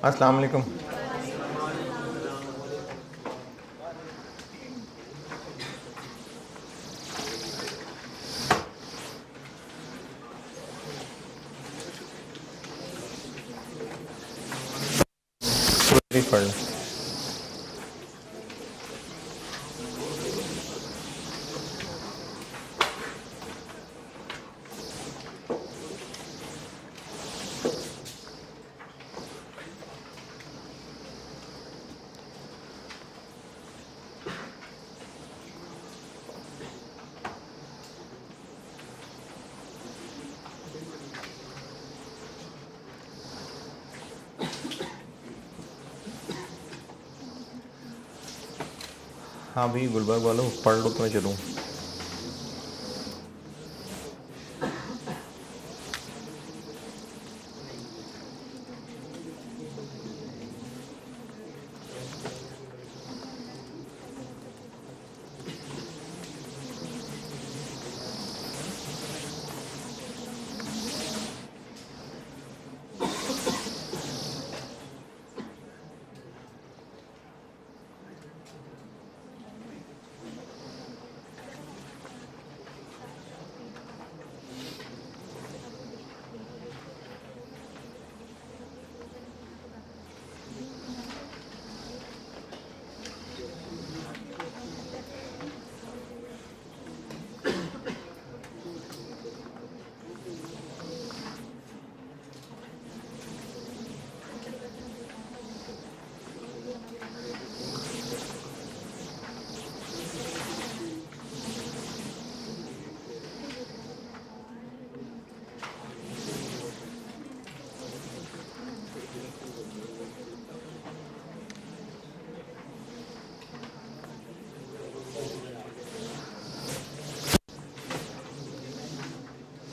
अस्सलाम वालेकुम। पढ़ लें। हाँ भाई गुलबर्ग वालों पढ़ लो तो मैं चलूँ।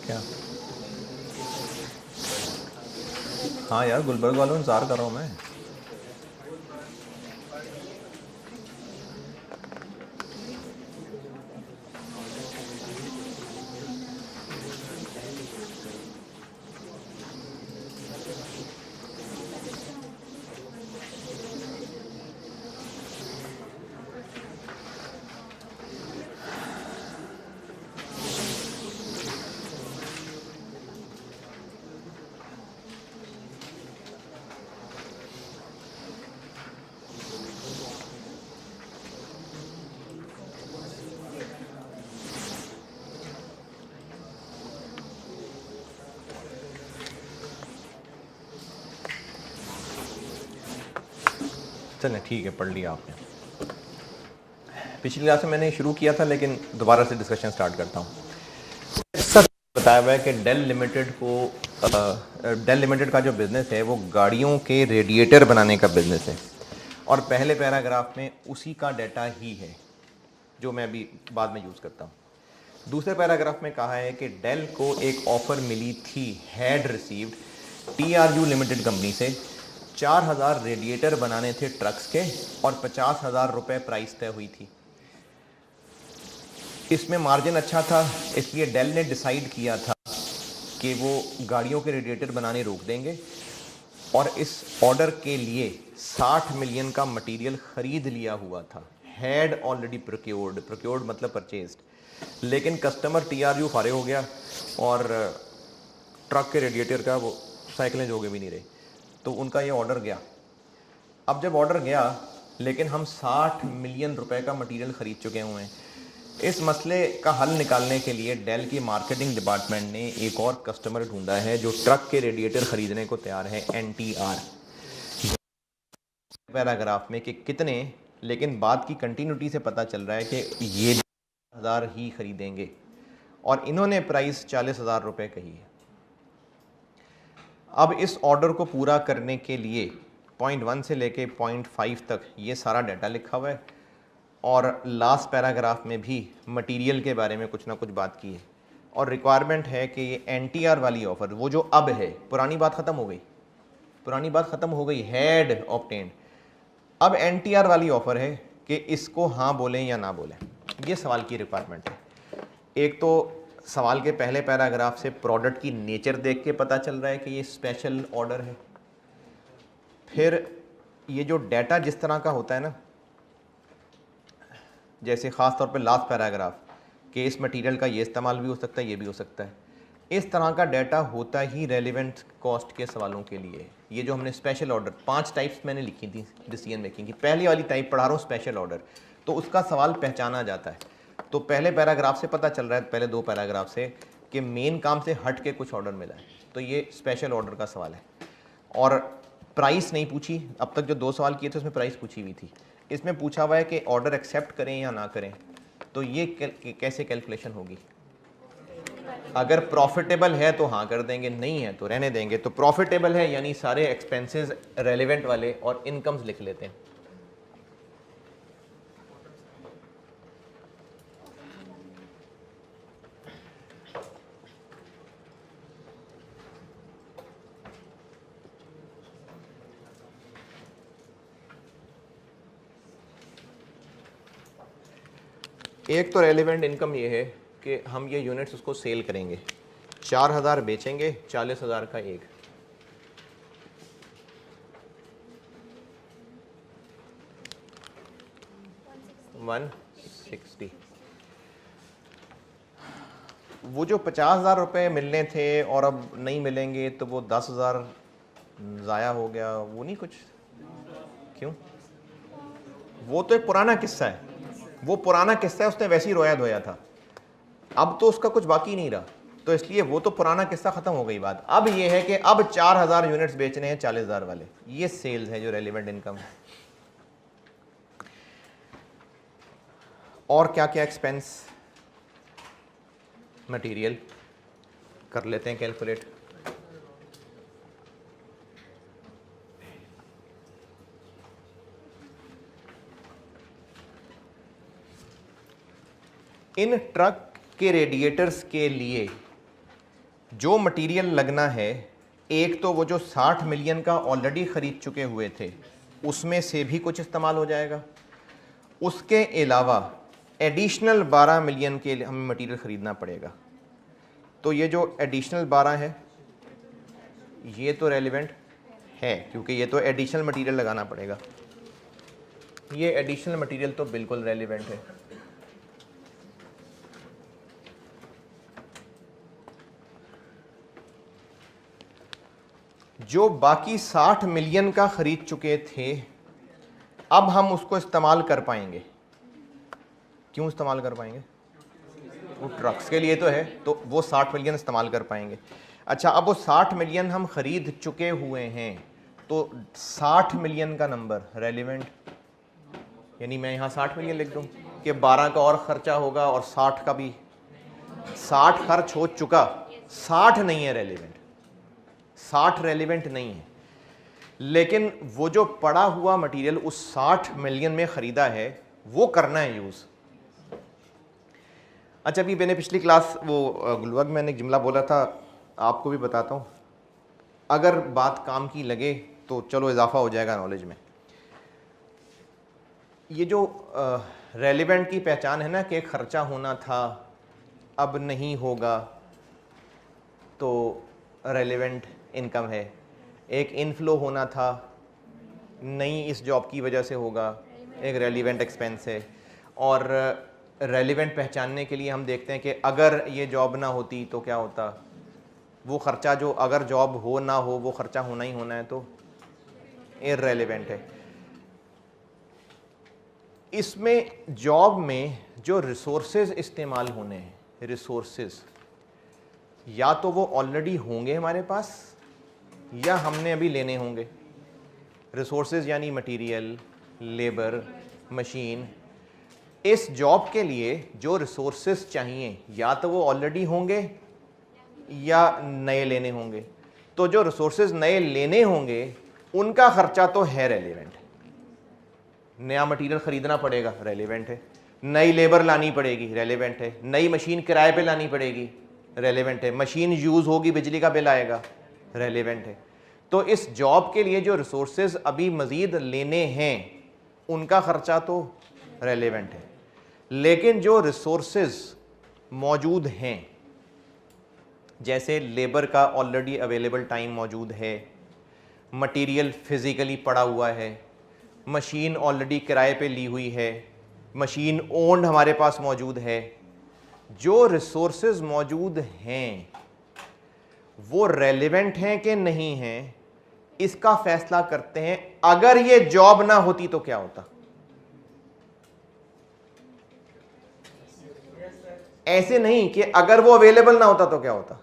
क्या? हाँ यार गुलबर्ग वालों इंतज़ार कर रहा हूँ मैं। चलें ठीक है, पढ़ लिया आपने। पिछली क्लास में मैंने शुरू किया था लेकिन दोबारा से डिस्कशन स्टार्ट करता हूँ। सर बताया हुआ है कि डेल लिमिटेड का जो बिज़नेस है वो गाड़ियों के रेडिएटर बनाने का बिज़नेस है और पहले पैराग्राफ में उसी का डाटा ही है जो मैं अभी बाद में यूज़ करता हूँ। दूसरे पैराग्राफ में कहा है कि डेल को एक ऑफ़र मिली थी, had received TRU limited company से 4000 रेडिएटर बनाने थे ट्रक्स के और 50,000 रुपये प्राइस तय हुई थी। इसमें मार्जिन अच्छा था, इसलिए डेल ने डिसाइड किया था कि वो गाड़ियों के रेडिएटर बनाने रोक देंगे और इस ऑर्डर के लिए 60 मिलियन का मटेरियल ख़रीद लिया हुआ था। हैड ऑलरेडी प्रोक्योर्ड मतलब परचेज्ड, लेकिन कस्टमर TRU फारिग हो गया और ट्रक के रेडिएटर का वो साइकिलें जोगे भी नहीं रही, तो उनका ये ऑर्डर गया। अब जब ऑर्डर गया लेकिन हम 60 मिलियन रुपए का मटेरियल ख़रीद चुके हुए हैं। इस मसले का हल निकालने के लिए डेल की मार्केटिंग डिपार्टमेंट ने एक और कस्टमर ढूंढा है जो ट्रक के रेडिएटर ख़रीदने को तैयार है, NTR। पैराग्राफ में कि कितने, लेकिन बात की कंटिन्यूटी से पता चल रहा है कि ये 1000 ही खरीदेंगे और इन्होंने प्राइस 40,000 रुपये कही है। अब इस ऑर्डर को पूरा करने के लिए पॉइंट 1 से लेके पॉइंट 5 तक ये सारा डाटा लिखा हुआ है और लास्ट पैराग्राफ में भी मटेरियल के बारे में कुछ ना कुछ बात की है और रिक्वायरमेंट है कि ये NTR वाली ऑफ़र, वो जो अब है, पुरानी बात ख़त्म हो गई, हैड ऑब्टेन्ड। अब NTR वाली ऑफ़र है कि इसको हाँ बोलें या ना बोलें, ये सवाल की रिक्वायरमेंट है। एक तो सवाल के पहले पैराग्राफ से प्रोडक्ट की नेचर देख के पता चल रहा है कि ये स्पेशल ऑर्डर है। फिर ये जो डाटा जिस तरह का होता है ना, जैसे ख़ास तौर पे लास्ट पैराग्राफ कि इस मटेरियल का ये इस्तेमाल भी हो सकता है, ये भी हो सकता है, इस तरह का डाटा होता ही रेलिवेंट कॉस्ट के सवालों के लिए। ये जो हमने स्पेशल ऑर्डर 5 टाइप्स मैंने लिखी थी डिसीजन मेकिंग की, पहली वाली टाइप पढ़ा रहा हूँ स्पेशल ऑर्डर, तो उसका सवाल पहचाना जाता है। तो पहले पैराग्राफ से पता चल रहा है, पहले 2 पैराग्राफ से, कि मेन काम से हट के कुछ ऑर्डर मिला है, तो ये स्पेशल ऑर्डर का सवाल है। और प्राइस नहीं पूछी, अब तक जो 2 सवाल किए थे उसमें प्राइस पूछी हुई थी, इसमें पूछा हुआ है कि ऑर्डर एक्सेप्ट करें या ना करें, तो ये कैसे कैलकुलेशन होगी। अगर प्रॉफिटेबल है तो हाँ कर देंगे, नहीं है तो रहने देंगे। तो प्रॉफिटेबल है यानी सारे एक्सपेंसेस रेलेवेंट वाले और इनकम्स लिख लेते हैं। एक तो रेलिवेंट इनकम ये है कि हम ये यूनिट्स उसको सेल करेंगे, 4000 बेचेंगे, 40,000 का एक, $160। वो जो 50,000 रुपये मिलने थे और अब नहीं मिलेंगे तो वो 10,000 ज़ाया हो गया, वो नहीं कुछ, क्यों? वो तो एक पुराना किस्सा है, वो पुराना किस्सा है, उसने वैसे ही रोया धोया था, अब तो उसका कुछ बाकी नहीं रहा, तो इसलिए वो तो पुराना किस्सा ख़त्म हो गई बात। अब ये है कि अब 4000 यूनिट्स बेचने हैं 40,000 वाले, ये सेल्स है जो रेलिवेंट इनकम है। और क्या क्या एक्सपेंस, मटेरियल कर लेते हैं कैलकुलेट। इन ट्रक के रेडिएटर्स के लिए जो मटेरियल लगना है, एक तो वो जो 60 मिलियन का ऑलरेडी ख़रीद चुके हुए थे उसमें से भी कुछ इस्तेमाल हो जाएगा, उसके अलावा एडिशनल 12 मिलियन के लिए हमें मटेरियल ख़रीदना पड़ेगा। तो ये जो एडिशनल 12 है ये तो रेलिवेंट है क्योंकि ये तो एडिशनल मटेरियल लगाना पड़ेगा, ये एडिशनल मटेरियल तो बिल्कुल रेलिवेंट है। जो बाकी 60 मिलियन का ख़रीद चुके थे अब हम उसको इस्तेमाल कर पाएंगे। क्यों इस्तेमाल कर पाएंगे? वो ट्रक्स के लिए तो है, तो वो 60 मिलियन इस्तेमाल कर पाएंगे। अच्छा, अब वो 60 मिलियन हम ख़रीद चुके हुए हैं, तो 60 मिलियन का नंबर रेलिवेंट, यानी मैं यहाँ 60 मिलियन लिख दूँ कि 12 का और ख़र्चा होगा और 60 का भी, 60 खर्च हो चुका, 60 नहीं है रेलिवेंट, 60 रेलिवेंट नहीं है। लेकिन वो जो पड़ा हुआ मटेरियल उस 60 मिलियन में ख़रीदा है वो करना है यूज़। अच्छा, अभी मैंने पिछली क्लास वो गुलवर्ग में मैंने एक जुमला बोला था, आपको भी बताता हूँ, अगर बात काम की लगे तो चलो इजाफा हो जाएगा नॉलेज में। ये जो रेलिवेंट की पहचान है ना कि ख़र्चा होना था अब नहीं होगा, तो रेलिवेंट इनकम है। एक इनफ्लो होना था, नहीं इस जॉब की वजह से होगा, एक रेलिवेंट एक्सपेंस है। और रेलिवेंट पहचानने के लिए हम देखते हैं कि अगर ये जॉब ना होती तो क्या होता, वो ख़र्चा जो अगर जॉब हो ना हो वो ख़र्चा होना ही होना है, तो इररेलेवेंट है। इसमें जॉब में जो रिसोर्सेज इस्तेमाल होने हैं, रिसोर्सेज या तो वो ऑलरेडी होंगे हमारे पास या हमने अभी लेने होंगे। रिसोर्सेज यानी मटेरियल, लेबर, मशीन। इस जॉब के लिए जो रिसोर्सेज चाहिए या तो वो ऑलरेडी होंगे या नए लेने होंगे। तो जो रिसोर्सेज नए लेने होंगे उनका खर्चा तो है रेलिवेंट, नया मटेरियल ख़रीदना पड़ेगा, रेलिवेंट है। नई लेबर लानी पड़ेगी, रेलिवेंट है। नई मशीन किराए पे लानी पड़ेगी, रेलिवेंट है। मशीन यूज़ होगी, बिजली का बिल आएगा, रेलिवेंट है। तो इस जॉब के लिए जो रिसोर्सेज अभी मज़ीद लेने हैं उनका ख़र्चा तो रेलिवेंट है। लेकिन जो रिसोर्सेज मौजूद हैं, जैसे लेबर का ऑलरेडी अवेलेबल टाइम मौजूद है, मटेरियल फिजिकली पड़ा हुआ है, मशीन ऑलरेडी किराए पे ली हुई है, मशीन ओन्ड हमारे पास मौजूद है। जो रिसोर्सेज मौजूद हैं वो रेलेवेंट हैं कि नहीं हैं, इसका फैसला करते हैं। अगर ये जॉब ना होती तो क्या होता? ऐसे नहीं कि अगर वो अवेलेबल ना होता तो क्या होता।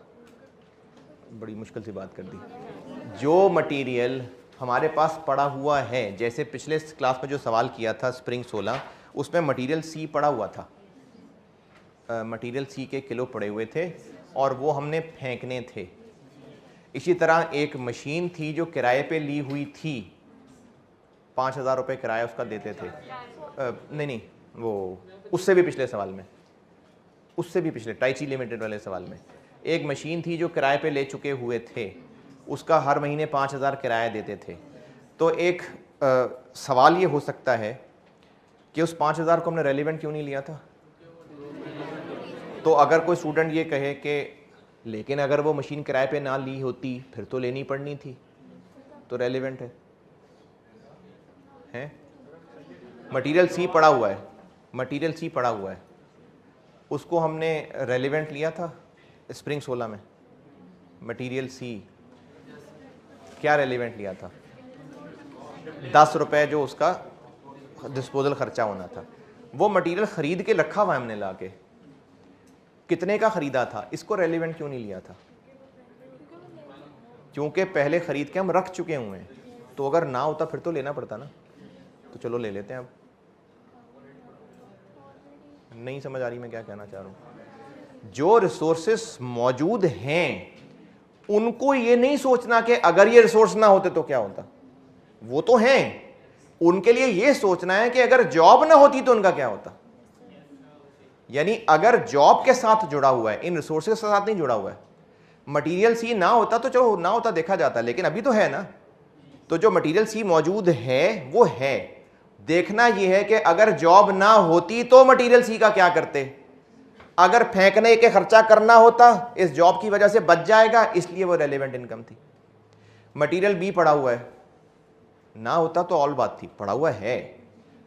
बड़ी मुश्किल सी बात कर दी। जो मटेरियल हमारे पास पड़ा हुआ है, जैसे पिछले क्लास में जो सवाल किया था स्प्रिंग 16, उसमें मटेरियल सी पड़ा हुआ था, मटेरियल सी के किलो पड़े हुए थे और वो हमने फेंकने थे। इसी तरह एक मशीन थी जो किराए पे ली हुई थी, 5,000 रुपये किराया उसका देते थे। नहीं, वो उससे भी पिछले सवाल में, उससे भी पिछले टाइची लिमिटेड वाले सवाल में एक मशीन थी जो किराए पे ले चुके हुए थे, उसका हर महीने 5,000 किराया देते थे। तो एक सवाल ये हो सकता है कि उस 5,000 को हमने रेलिवेंट क्यों नहीं लिया था। तो अगर कोई स्टूडेंट ये कहे कि लेकिन अगर वो मशीन किराए पे ना ली होती फिर तो लेनी पड़नी थी, तो रेलिवेंट है? मटेरियल सी पड़ा हुआ है, मटेरियल सी पड़ा हुआ है, उसको हमने रेलिवेंट लिया था स्प्रिंग 16 में। मटेरियल सी क्या रेलिवेंट लिया था? 10 रुपए जो उसका डिस्पोजल खर्चा होना था। वो मटेरियल खरीद के रखा हुआ हमने ला के, कितने का खरीदा था, इसको रेलिवेंट क्यों नहीं लिया था? क्योंकि पहले खरीद के हम रख चुके हुए हैं, तो अगर ना होता फिर तो लेना पड़ता ना। तो चलो ले लेते हैं। अब नहीं समझ आ रही मैं क्या कहना चाह रहा हूं। जो रिसोर्सेस मौजूद हैं उनको ये नहीं सोचना कि अगर ये रिसोर्स ना होते तो क्या होता, वो तो हैं। उनके लिए ये सोचना है कि अगर जॉब ना होती तो उनका क्या होता। यानी अगर जॉब के साथ जुड़ा हुआ है, इन रिसोर्सेज के साथ नहीं जुड़ा हुआ है। मटेरियल सी ना होता तो चलो ना होता देखा जाता, लेकिन अभी तो है ना। तो जो मटेरियल सी मौजूद है वो है। देखना यह है कि अगर जॉब ना होती तो मटेरियल सी का क्या करते। अगर फेंकने के खर्चा करना होता, इस जॉब की वजह से बच जाएगा, इसलिए वो रेलेवेंट इनकम थी। मटेरियल बी पड़ा हुआ है, ना होता तो ऑल बात थी, पड़ा हुआ है।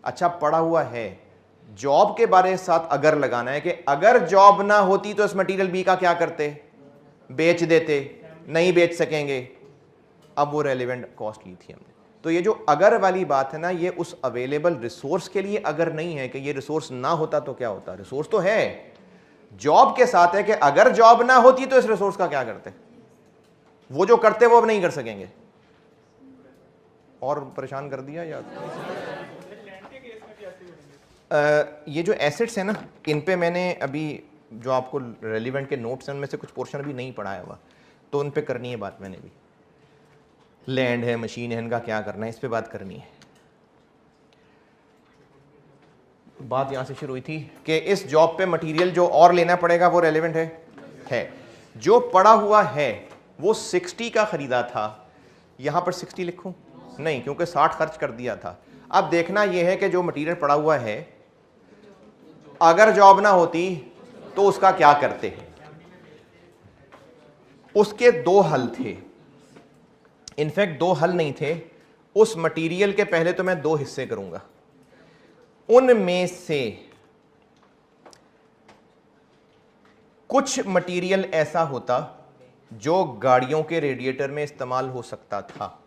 अच्छा पड़ा हुआ है, जॉब के बारे साथ अगर लगाना है कि अगर जॉब ना होती तो इस मटेरियल बी का क्या करते, बेच देते, नहीं बेच सकेंगे। अब वो रेलेवेंट कॉस्ट ली थी हमने। तो ये जो अगर वाली बात है ना, ये उस अवेलेबल रिसोर्स के लिए अगर नहीं है कि ये रिसोर्स ना होता तो क्या होता। रिसोर्स तो है, जॉब के साथ है कि अगर जॉब ना होती तो इस रिसोर्स का क्या करते। वो जो करते वो अब नहीं कर सकेंगे। और परेशान कर दिया यार। ये जो एसेट्स है ना, इन पे मैंने अभी जो आपको रेलिवेंट के नोट्स हैं उनमें से कुछ पोर्शन भी नहीं पढ़ाया हुआ, तो उन पे करनी है बात। मैंने भी लैंड है, मशीन है, इनका क्या करना है, इस पे बात करनी है। बात यहाँ से शुरू हुई थी कि इस जॉब पे मटेरियल जो और लेना पड़ेगा वो रेलेवेंट है। जो पड़ा हुआ है वो 60 का खरीदा था। यहाँ पर 60 लिखूं? नहीं, क्योंकि 60 खर्च कर दिया था। अब देखना यह है कि जो मटेरियल पड़ा हुआ है अगर जॉब ना होती तो उसका क्या करते। उसके दो हल थे, इनफैक्ट दो हल नहीं थे। उस मटेरियल के पहले तो मैं दो हिस्से करूंगा। उनमें से कुछ मटेरियल ऐसा होता जो गाड़ियों के रेडिएटर में इस्तेमाल हो सकता था।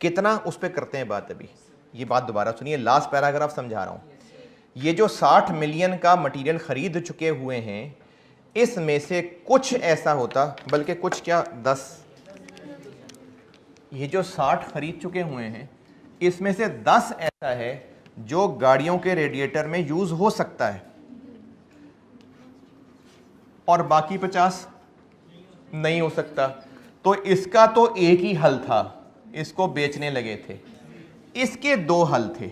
कितना, उस पर करते हैं बात। अभी ये बात दोबारा सुनिए, लास्ट पैराग्राफ समझा रहा हूं। ये जो 60 मिलियन का मटेरियल खरीद चुके हुए हैं, इसमें से कुछ ऐसा होता, बल्कि कुछ क्या 10, ये जो 60 खरीद चुके हुए हैं इसमें से 10 ऐसा है जो गाड़ियों के रेडिएटर में यूज हो सकता है और बाकी 50 नहीं हो सकता। तो इसका तो एक ही हल था, इसको बेचने लगे थे। इसके दो हल थे।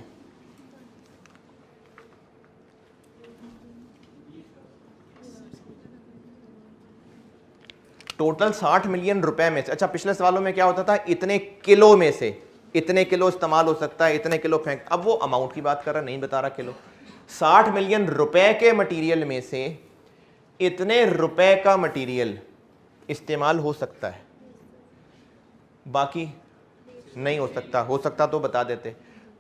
टोटल 60 मिलियन रुपए में से, अच्छा पिछले सवालों में क्या होता था, इतने किलो में से इतने किलो इस्तेमाल हो सकता है, इतने किलो फेंक। अब वो अमाउंट की बात कर रहा, नहीं बता रहा किलो। 60 मिलियन रुपए के मटेरियल में से इतने रुपए का मटेरियल इस्तेमाल हो सकता है, बाकी नहीं हो सकता तो बता देते।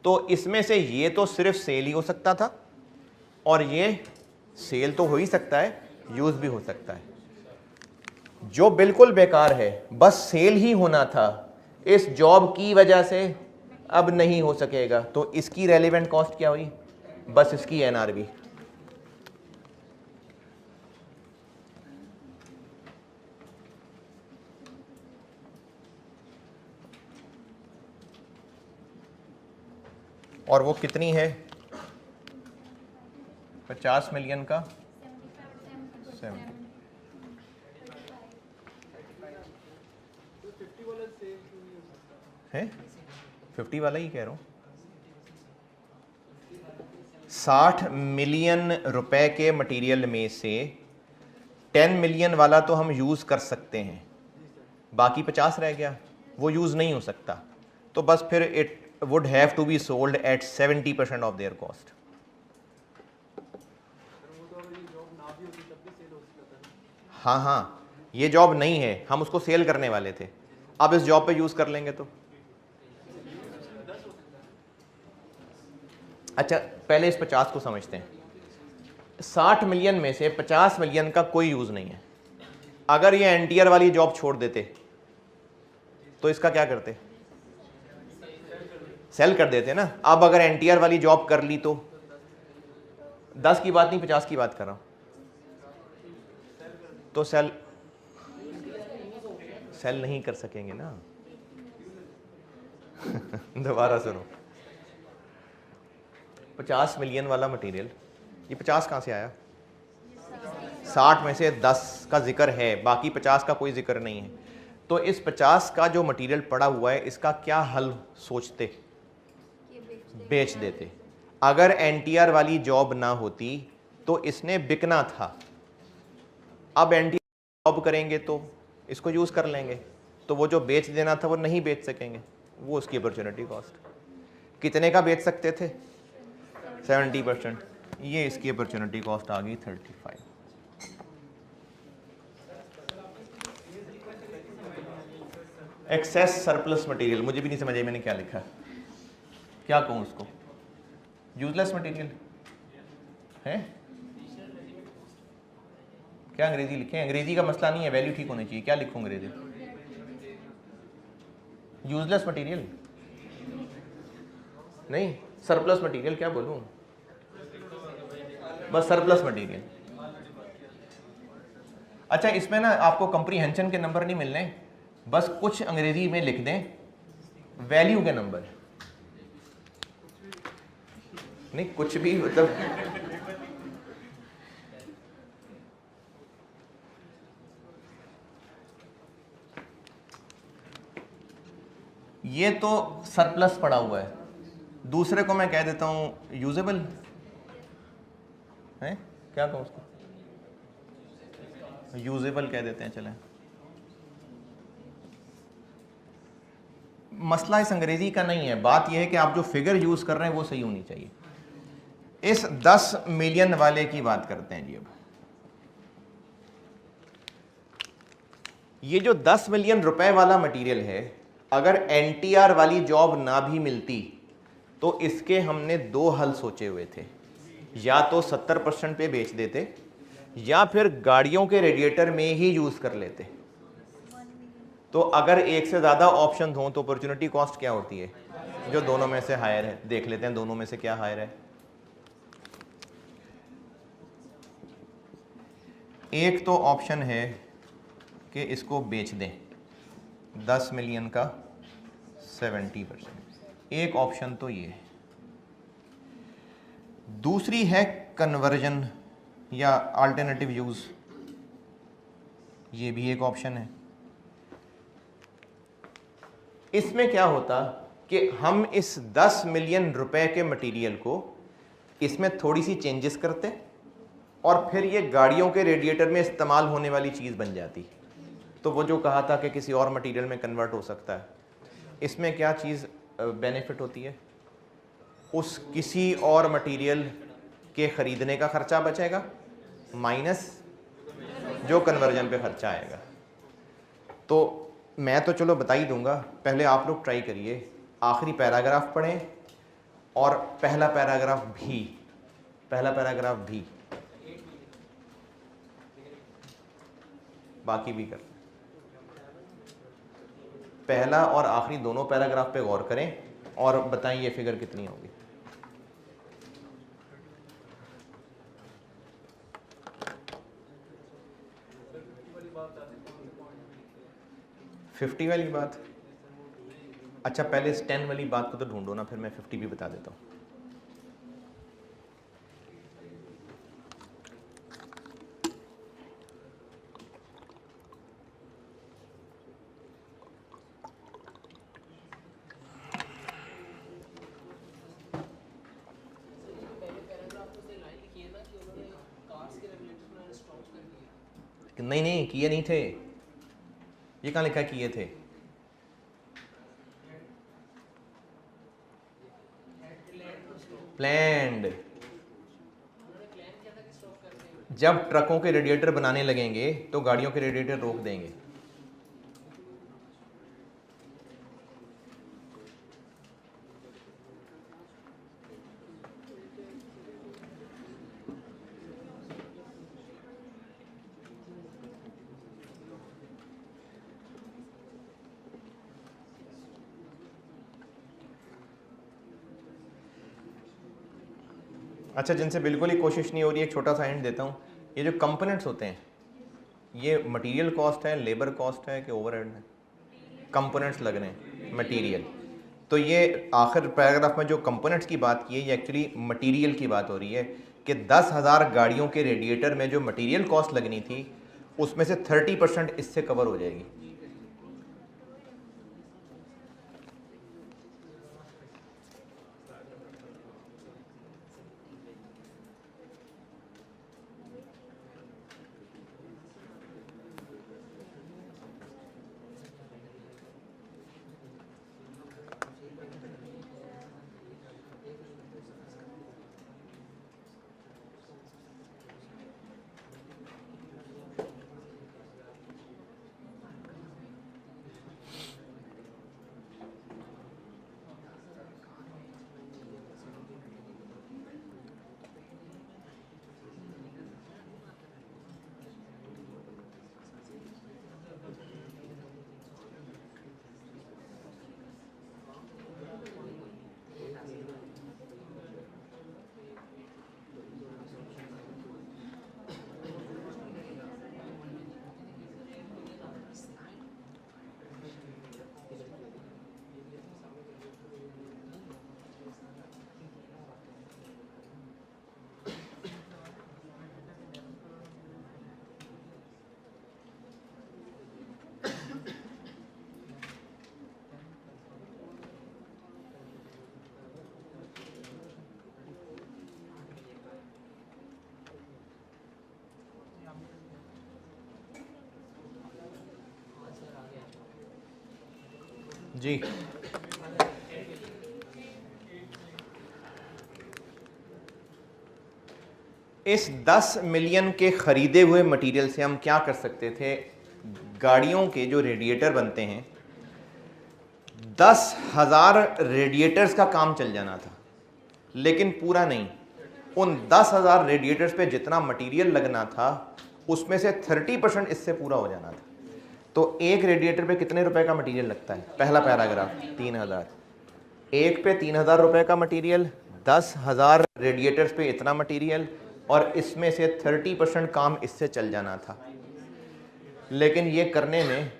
तो इसमें से ये तो सिर्फ सेल ही हो सकता था, और ये सेल तो हो ही सकता है, यूज भी हो सकता है। जो बिल्कुल बेकार है, बस सेल ही होना था, इस जॉब की वजह से अब नहीं हो सकेगा, तो इसकी रेलेवेंट कॉस्ट क्या हुई? बस इसकी एनआरवी। और वो कितनी है? 50 मिलियन का 70 है, 50 वाला ही कह रहा हूँ। 60 मिलियन रुपए के मटेरियल में से 10 मिलियन वाला तो हम यूज कर सकते हैं, बाकी 50 रह गया, वो यूज नहीं हो सकता, तो बस फिर it would have to be sold at 70% of their cost. हाँ हाँ, ये जॉब नहीं है, हम उसको सेल करने वाले थे, अब इस जॉब पे यूज कर लेंगे तो। अच्छा, पहले इस 50 को समझते हैं। 60 मिलियन में से 50 मिलियन का कोई यूज नहीं है। अगर ये एनटीआर वाली जॉब छोड़ देते तो इसका क्या करते? सेल कर देते ना। अब अगर एनटीआर वाली जॉब कर ली तो 10 की बात नहीं, 50 की बात कर रहा हूं, तो सेल नहीं कर सकेंगे ना। दोबारा सुनो, 50 मिलियन वाला मटेरियल, ये 50 कहां से आया? 60 में से 10 का जिक्र है, बाकी 50 का कोई जिक्र नहीं है। तो इस 50 का जो मटेरियल पड़ा हुआ है, इसका क्या हल सोचते? बेच देते। अगर एनटीआर वाली जॉब ना होती तो इसने बिकना था, अब एनटीआर जॉब करेंगे तो इसको यूज कर लेंगे, तो वो जो बेच देना था वो नहीं बेच सकेंगे, वो उसकी अपॉर्चुनिटी कॉस्ट। कितने का बेच सकते थे? 70%। ये इसकी अपॉर्चुनिटी कॉस्ट आ गई 35। एक्सेस सरप्लस मटेरियल, मुझे भी नहीं समझ आई मैंने क्या लिखा, क्या कहूँ उसको? यूजलेस मटेरियल है क्या? अंग्रेजी लिखें? अंग्रेजी का मसला नहीं है, वैल्यू ठीक होनी चाहिए। क्या लिखूं अंग्रेजी? यूजलेस मटेरियल नहीं, सरप्लस मटेरियल क्या बोलूं? बस सरप्लस मटेरियल। अच्छा, इसमें ना आपको कंप्रीहेंशन के नंबर नहीं मिलने, बस कुछ अंग्रेजी में लिख दें वैल्यू के नंबर। नहीं, कुछ भी, मतलब ये तो सरप्लस पड़ा हुआ है, दूसरे को मैं कह देता हूं यूजेबल है, क्या कहूं उसको? यूजेबल कह देते हैं, चलें। मसला इस अंग्रेजी का नहीं है, बात यह है कि आप जो फिगर यूज कर रहे हैं वो सही होनी चाहिए। इस 10 मिलियन वाले की बात करते हैं जी। अब ये जो 10 मिलियन रुपए वाला मटेरियल है, अगर एनटीआर वाली जॉब ना भी मिलती तो इसके हमने दो हल सोचे हुए थे, या तो 70% पे बेच देते, या फिर गाड़ियों के रेडिएटर में ही यूज कर लेते। तो अगर एक से ज्यादा ऑप्शन हो तो अपॉर्चुनिटी कॉस्ट क्या होती है? जो दोनों में से हायर है। देख लेते हैं दोनों में से क्या हायर है। एक तो ऑप्शन है कि इसको बेच दें 10 मिलियन का 70%, एक ऑप्शन तो ये है। दूसरी है कन्वर्जन या अल्टरनेटिव यूज, ये भी एक ऑप्शन है। इसमें क्या होता कि हम इस 10 मिलियन रुपए के मटेरियल को इसमें थोड़ी सी चेंजेस करते और फिर ये गाड़ियों के रेडिएटर में इस्तेमाल होने वाली चीज़ बन जाती। तो वो जो कहा था कि किसी और मटेरियल में कन्वर्ट हो सकता है, इसमें क्या चीज़ बेनिफिट होती है? उस किसी और मटेरियल के ख़रीदने का ख़र्चा बचेगा माइनस जो कन्वर्जन पे खर्चा आएगा। तो मैं तो चलो बता ही दूंगा, पहले आप लोग ट्राई करिए, आखिरी पैराग्राफ पढ़ें और पहला पैराग्राफ भी बाकी भी कर, पहला और आखिरी दोनों पैराग्राफ पे गौर करें और बताएं ये फिगर कितनी होगी। 50 वाली बात, अच्छा पहले इस 10 वाली बात को तो ढूंढो ना, फिर मैं 50 भी बता देता हूँ। नहीं किए नहीं थे, ये कहाँ लिखा किए थे? प्लैंड, जब ट्रकों के रेडिएटर बनाने लगेंगे तो गाड़ियों के रेडिएटर रोक देंगे। अच्छा, जिनसे बिल्कुल ही कोशिश नहीं हो रही है, एक छोटा सा हिंट देता हूँ। ये जो कंपोनेंट्स होते हैं, ये मटेरियल कॉस्ट है, लेबर कॉस्ट है कि ओवरहेड है? कंपोनेंट्स लग रहे हैं, मटेरियल। तो ये आखिर पैराग्राफ में जो कंपोनेंट्स की बात की है, ये एक्चुअली मटेरियल की बात हो रही है कि 10,000 गाड़ियों के रेडिएटर में जो मटेरियल कॉस्ट लगनी थी उसमें से 30% इससे कवर हो जाएगी। जी, इस 10 मिलियन के खरीदे हुए मटेरियल से हम क्या कर सकते थे? गाड़ियों के जो रेडिएटर बनते हैं, 10,000 रेडिएटर्स का काम चल जाना था, लेकिन पूरा नहीं। उन 10,000 रेडिएटर्स पे जितना मटेरियल लगना था उसमें से 30% इससे पूरा हो जाना था। तो एक रेडिएटर पे कितने रुपए का मटेरियल लगता है? पहला पैराग्राफ 3,000, एक पे 3,000 रुपए का मटेरियल, 10,000 रेडिएटर्स पे इतना मटेरियल, और इसमें से 30% काम इससे चल जाना था, लेकिन ये करने में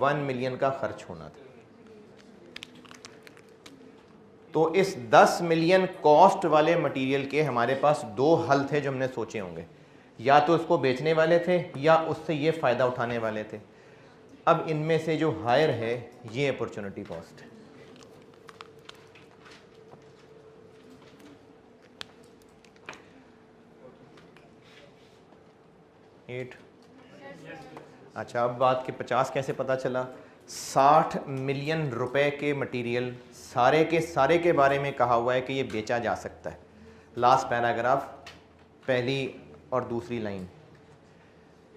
1 मिलियन का खर्च होना था। तो इस 10 मिलियन कॉस्ट वाले मटेरियल के हमारे पास दो हल थे जो हमने सोचे होंगे, या तो उसको बेचने वाले थे या उससे ये फ़ायदा उठाने वाले थे। अब इनमें से जो हायर है ये अपॉर्चुनिटी कॉस्ट है। अच्छा, अब बात के 50 कैसे पता चला? 60 मिलियन रुपए के मटेरियल सारे के बारे में कहा हुआ है कि ये बेचा जा सकता है। लास्ट पैराग्राफ, पहली और दूसरी लाइन,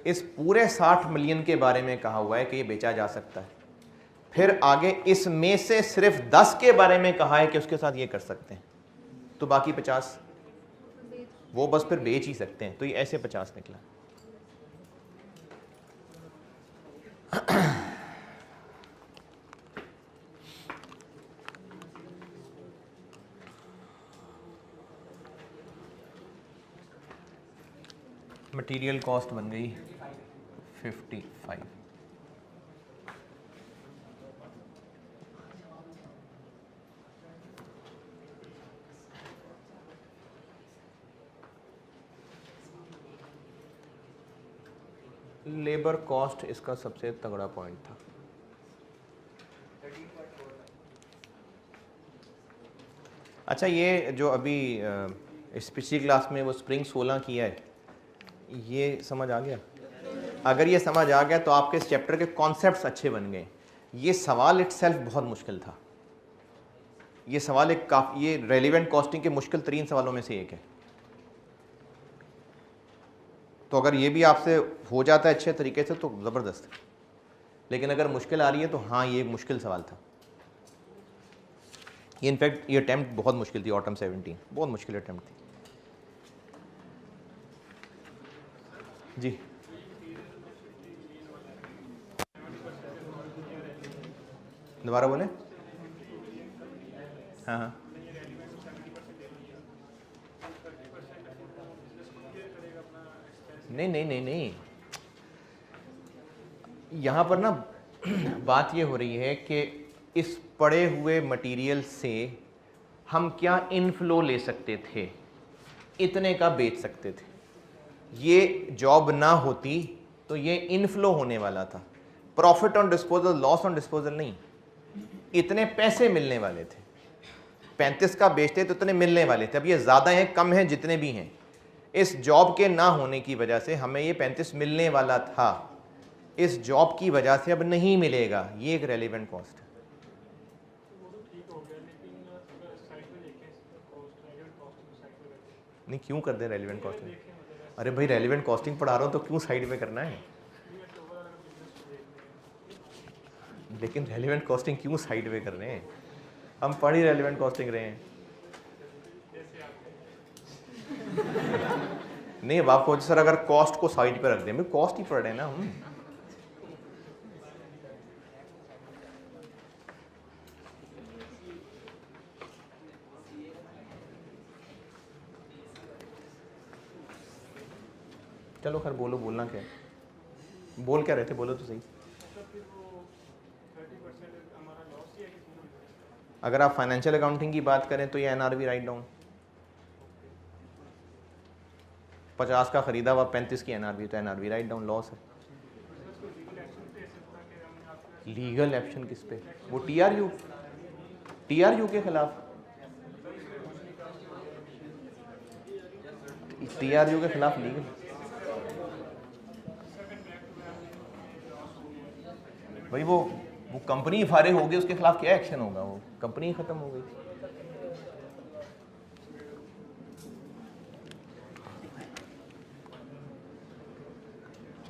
इस पूरे 60 मिलियन के बारे में कहा हुआ है कि ये बेचा जा सकता है। फिर आगे इसमें से सिर्फ 10 के बारे में कहा है कि उसके साथ ये कर सकते हैं, तो बाकी 50 वो बस फिर बेच ही सकते हैं। तो ये ऐसे 50 निकला। मटेरियल कॉस्ट बन गई 55। लेबर कॉस्ट इसका सबसे तगड़ा पॉइंट था। अच्छा, ये जो अभी इस पिछली क्लास में वो स्प्रिंग 16 किया है, ये समझ आ गया? अगर ये समझ आ गया तो आपके इस चैप्टर के कॉन्सेप्ट्स अच्छे बन गए। ये सवाल इटसेल्फ बहुत मुश्किल था। ये सवाल ये रेलिवेंट कॉस्टिंग के मुश्किल तरीन सवालों में से एक है। तो अगर ये भी आपसे हो जाता है अच्छे तरीके से तो ज़बरदस्त। लेकिन अगर मुश्किल आ रही है तो हाँ, ये मुश्किल सवाल था। ये इनफैक्ट ये अटैम्प्ट बहुत मुश्किल थी। ऑटम 17 बहुत मुश्किल अटैम्प्ट थी जी। दोबारा बोले? हाँ हाँ, नहीं नहीं नहीं नहीं, यहाँ पर ना बात ये हो रही है कि इस पड़े हुए मटेरियल से हम क्या इनफ्लो ले सकते थे, इतने का बेच सकते थे। ये जॉब ना होती तो ये इनफ्लो होने वाला था। Profit on disposal, loss on disposal नहीं, इतने पैसे मिलने वाले थे। 35 का बेचते तो इतने मिलने वाले थे। अब ये ज़्यादा हैं कम हैं जितने भी हैं, इस जॉब के ना होने की वजह से हमें ये 35 मिलने वाला था, इस जॉब की वजह से अब नहीं मिलेगा। ये एक रेलिवेंट कॉस्ट है। नहीं, क्यों कर दे रेलिवेंट कॉस्टिंग? अरे भाई, रेलिवेंट कॉस्टिंग पढ़ा रहा हूँ तो क्यों साइड में करना है? लेकिन रेलिवेंट कॉस्टिंग क्यों साइड में कर रहे हैं? हम पढ़ ही रेलिवेंट कॉस्टिंग रहे हैं। नहीं, अब आपको सर अगर कॉस्ट को साइड पे रख दें, कॉस्ट ही पढ़ रहे हैं ना हम। चलो खैर, बोलो, बोलना क्या है? बोल क्या रहे थे, बोलो तो सही। अगर आप फाइनेंशियल अकाउंटिंग की बात करें तो ये एनआरवी राइट डाउन 50 का खरीदा हुआ 35 की एनआरवी, तो एनआरवी राइट डाउन लॉस है। लीगल एक्शन किस पे? वो टीआरयू के खिलाफ, टीआरयू के खिलाफ लीगल। भाई वो कंपनी फारिग होगी, उसके खिलाफ क्या एक्शन होगा? वो कंपनी खत्म हो गई।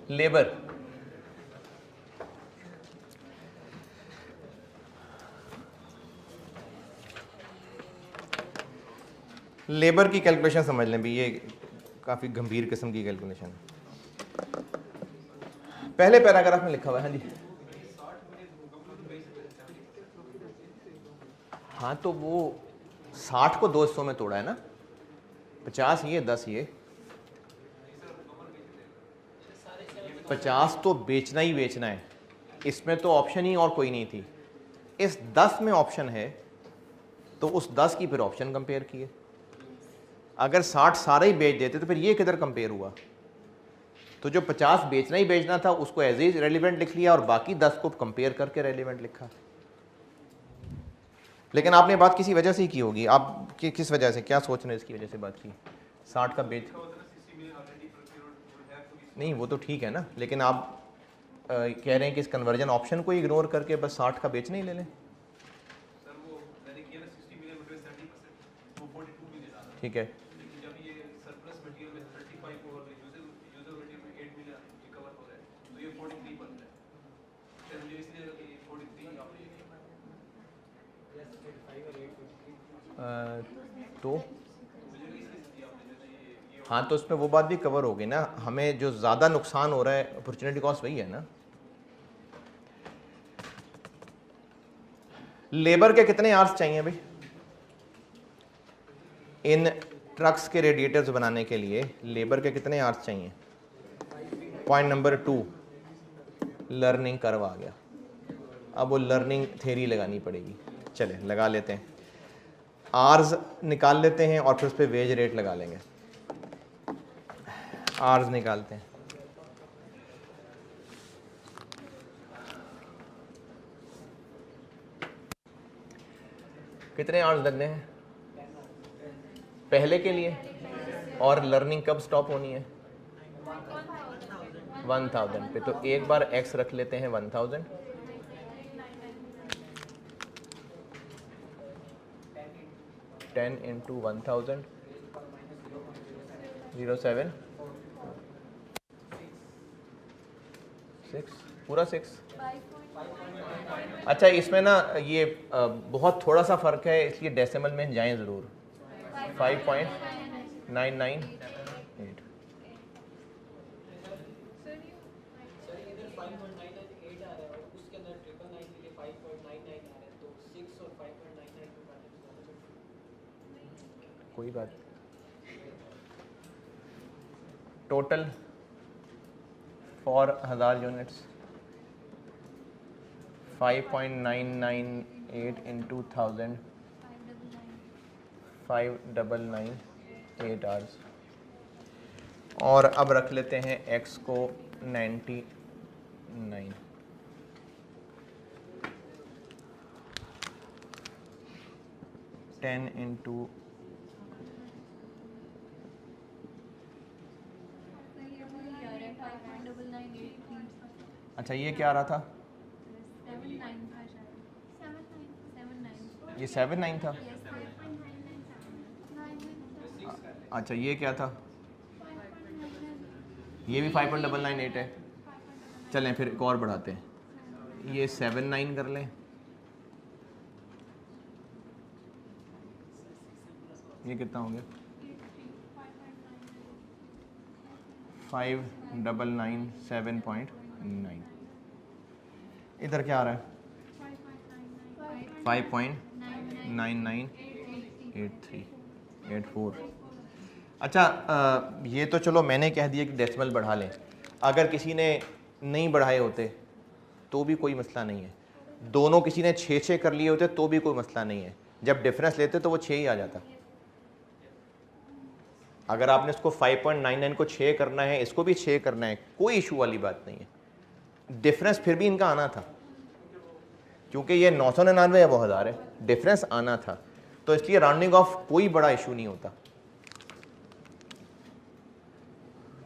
लेबर, लेबर की कैलकुलेशन समझ लें भी, ये काफ़ी गंभीर किस्म की कैलकुलेशन है। पहले पैराग्राफ में लिखा हुआ है। हाँ जी, हाँ तो वो 60 को 2 हिस्सों में तोड़ा है ना, 50 ये 10 ये। 50 तो बेचना ही बेचना है, इसमें तो ऑप्शन ही और कोई नहीं थी। इस 10 में ऑप्शन है तो उस 10 की फिर ऑप्शन कंपेयर किए। अगर 60 सारे ही बेच देते तो फिर ये किधर कंपेयर हुआ? तो जो 50 बेचना ही बेचना था उसको एज इज रेलिवेंट लिख लिया और बाकी 10 को कंपेयर करके रेलिवेंट लिखा। लेकिन आपने बात किसी वजह से ही की होगी। आप किस वजह से, क्या सोच रहे हैं इसकी वजह से बात की? 60 का बेच नहीं, वो तो ठीक है ना, लेकिन आप कह रहे हैं कि इस कन्वर्जन ऑप्शन को इग्नोर करके बस 60 का बेचने ही ले लें। ठीक है, तो हाँ, तो उसमें वो बात भी कवर होगी ना, हमें जो ज़्यादा नुकसान हो रहा है अपॉर्चुनिटी कॉस्ट वही है ना। लेबर के कितने आवर्स चाहिए भाई इन ट्रक्स के रेडिएटर्स बनाने के लिए? लेबर के कितने आवर्स चाहिए? पॉइंट नंबर 2, लर्निंग कर्व आ गया। अब वो लर्निंग थ्योरी लगानी पड़ेगी। चले लगा लेते हैं, आर्स निकाल लेते हैं और फिर उस पर वेज रेट लगा लेंगे। आर्स निकालते हैं। कितने आवर्स लगने हैं पहले के लिए, और लर्निंग कब स्टॉप होनी है? 1000 पे। तो एक बार x रख लेते हैं 1000, टेन इंटू 1000, 07 6 पूरा 6। अच्छा, इसमें ना ये बहुत थोड़ा सा फ़र्क है, इसलिए डेसिमल में जाएं ज़रूर। 5.998। कोई बात, total for 1000 units 5.998 into 1000, 5998 hours. और अब रख लेते हैं x को 99, 10 इंटू अच्छा ये क्या आ रहा था? ये 79 था। अच्छा ये क्या था? ये भी 5.998 है। चलें फिर एक और बढ़ाते हैं, ये 79 कर लें, ये कितना हो गया? 5997.9। इधर क्या आ रहा है? 5.998384। अच्छा ये तो चलो मैंने कह दिया कि डेसिमल बढ़ा लें, अगर किसी ने नहीं बढ़ाए होते तो भी कोई मसला नहीं है, दोनों किसी ने 6 कर लिए होते तो भी कोई मसला नहीं है। जब डिफरेंस लेते तो वो 6 ही आ जाता। अगर आपने इसको 5.99 को 6 करना है, इसको भी 6 करना है, कोई इशू वाली बात नहीं है। डिफरेंस फिर भी इनका आना था, क्योंकि ये 999 है वो 1000 है, डिफरेंस आना था, तो इसलिए राउंडिंग ऑफ कोई बड़ा इशू नहीं होता।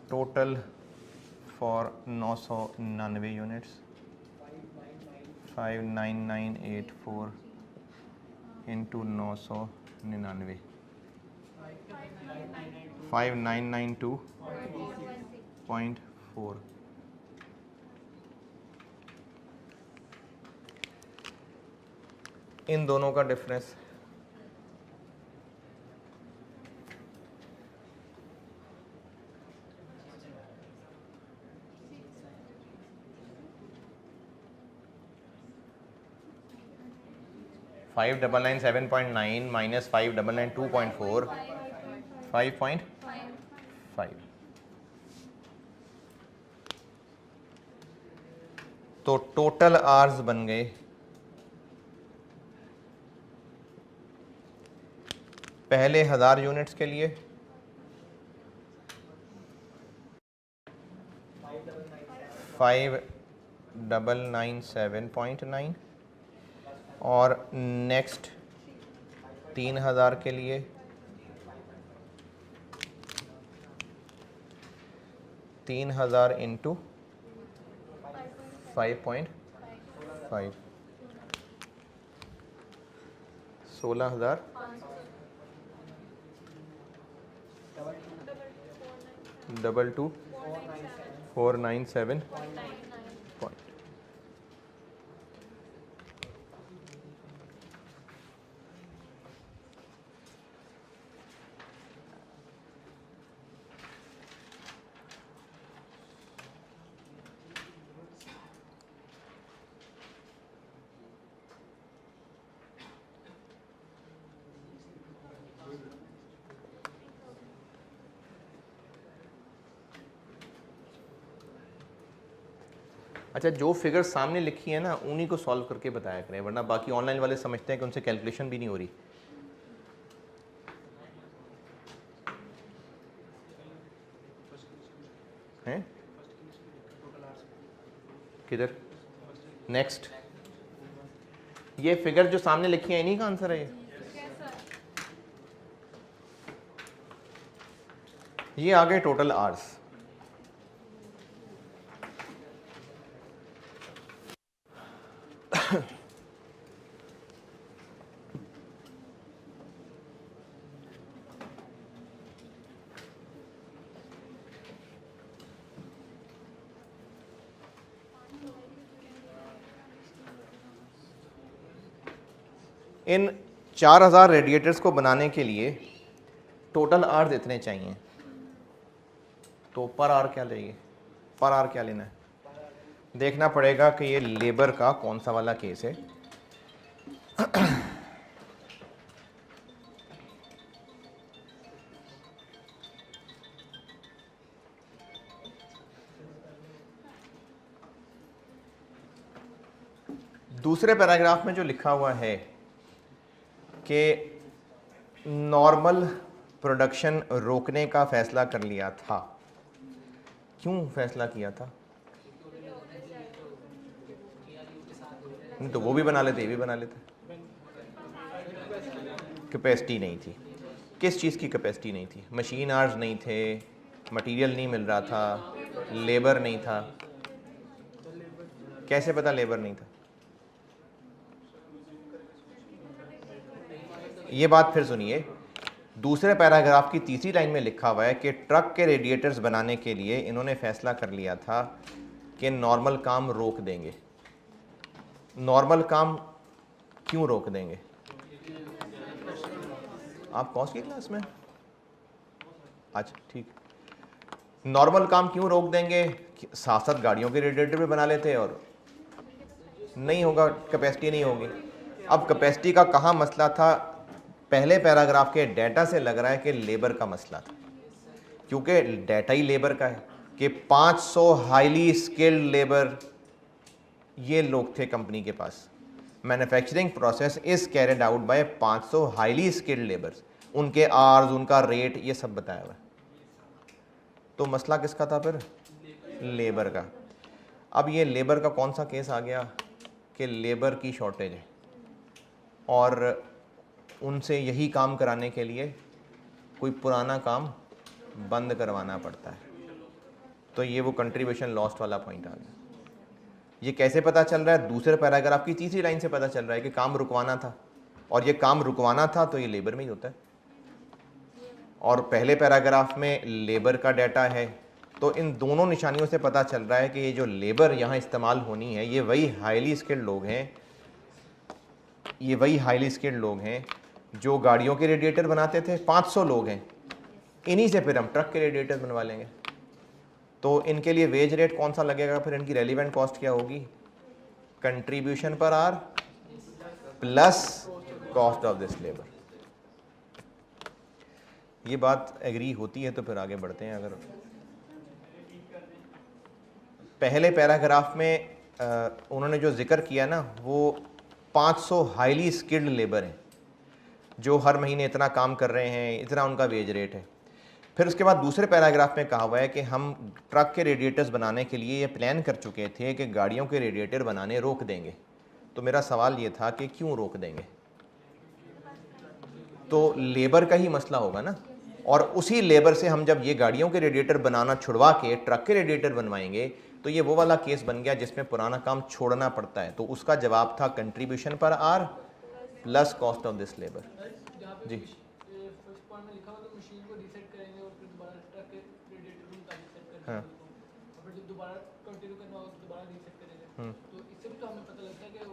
Total for 999 units 59984 into 999, 5992.4। इन दोनों का डिफरेंस 5997.9 माइनस 5992.4, 5.5। तो टोटल आवर्स बन गए पहले 1000 यूनिट्स के लिए 5997.9, और नेक्स्ट 3000 के लिए 3000 इंटू 5.5, 16,000, 22,497.9। अच्छा, जो फिगर सामने लिखी है ना उन्हीं को सॉल्व करके बताया करें, वरना बाकी ऑनलाइन वाले समझते हैं कि उनसे कैलकुलेशन भी नहीं हो रही। हैं किधर? नेक्स्ट, ये फिगर जो सामने लिखी है इन्हीं का आंसर है ये आ गए टोटल आवर्स। इन 4000 रेडिएटर्स को बनाने के लिए टोटल आवर्स इतने चाहिए, तो पर आवर क्या लेंगे? पर आवर क्या लेना है? देखना पड़ेगा कि ये लेबर का कौन सा वाला केस है। दूसरे पैराग्राफ में जो लिखा हुआ है कि नॉर्मल प्रोडक्शन रोकने का फैसला कर लिया था, क्यों फैसला किया था? नहीं तो वो भी बना लेते, ये भी बना लेते। कैपेसिटी नहीं थी। किस चीज़ की कैपेसिटी नहीं थी? मशीन आवर्स नहीं थे, मटेरियल नहीं मिल रहा था, लेबर नहीं था। कैसे पता लेबर नहीं था? ये बात फिर सुनिए, दूसरे पैराग्राफ की तीसरी लाइन में लिखा हुआ है कि ट्रक के रेडिएटर्स बनाने के लिए इन्होंने फैसला कर लिया था कि नॉर्मल काम रोक देंगे। नॉर्मल काम क्यों रोक देंगे? आप कौन सी क्लास में? अच्छा ठीक। नॉर्मल काम क्यों रोक देंगे? साथ साथ गाड़ियों के रेडिएटर भी बना लेते और नहीं होगा, कैपेसिटी नहीं होगी। अब कैपेसिटी का कहाँ मसला था? पहले पैराग्राफ के डाटा से लग रहा है कि लेबर का मसला था, क्योंकि डाटा ही लेबर का है कि 500 हाईली स्किल्ड लेबर ये लोग थे कंपनी के पास। Manufacturing process is carried out by 500 highly skilled labours, उनके आवर्स, उनका रेट, ये सब बताया हुआ है। तो मसला किसका था फिर? लेबर का। अब ये लेबर का कौन सा केस आ गया कि लेबर की शॉर्टेज है और उनसे यही काम कराने के लिए कोई पुराना काम बंद करवाना पड़ता है। तो ये वो कंट्रीब्यूशन लॉस्ट वाला पॉइंट आ गया। ये कैसे पता चल रहा है? दूसरे पैराग्राफ की तीसरी लाइन से पता चल रहा है कि काम रुकवाना था, और ये काम रुकवाना था तो ये लेबर में ही होता है। और पहले पैराग्राफ में लेबर का डाटा है, तो इन दोनों निशानियों से पता चल रहा है कि ये जो लेबर यहाँ इस्तेमाल होनी है ये वही हाईली स्किल्ड लोग हैं, ये वही हाईली स्किल्ड लोग हैं जो गाड़ियों के रेडिएटर बनाते थे। 500 लोग हैं, इन्हीं से फिर हम ट्रक के रेडिएटर बनवा लेंगे। तो इनके लिए वेज रेट कौन सा लगेगा? फिर इनकी रेलिवेंट कॉस्ट क्या होगी? Contribution per hour plus cost of this labour. ये बात एग्री होती है तो फिर आगे बढ़ते हैं। अगर पहले पैराग्राफ में उन्होंने जो जिक्र किया ना, वो 500 हाईली स्किल्ड लेबर हैं जो हर महीने इतना काम कर रहे हैं, इतना उनका वेज रेट है। फिर उसके बाद दूसरे पैराग्राफ में कहा हुआ है कि हम ट्रक के रेडिएटर्स बनाने के लिए ये प्लान कर चुके थे कि गाड़ियों के रेडिएटर बनाने रोक देंगे। तो मेरा सवाल ये था कि क्यों रोक देंगे? तो लेबर का ही मसला होगा ना, और उसी लेबर से हम जब ये गाड़ियों के रेडिएटर बनाना छुड़वा के ट्रक के रेडिएटर बनवाएंगे तो ये वो वाला केस बन गया जिसमें पुराना काम छोड़ना पड़ता है। तो उसका जवाब था कंट्रीब्यूशन पर R plus cost of this labour. जी हाँ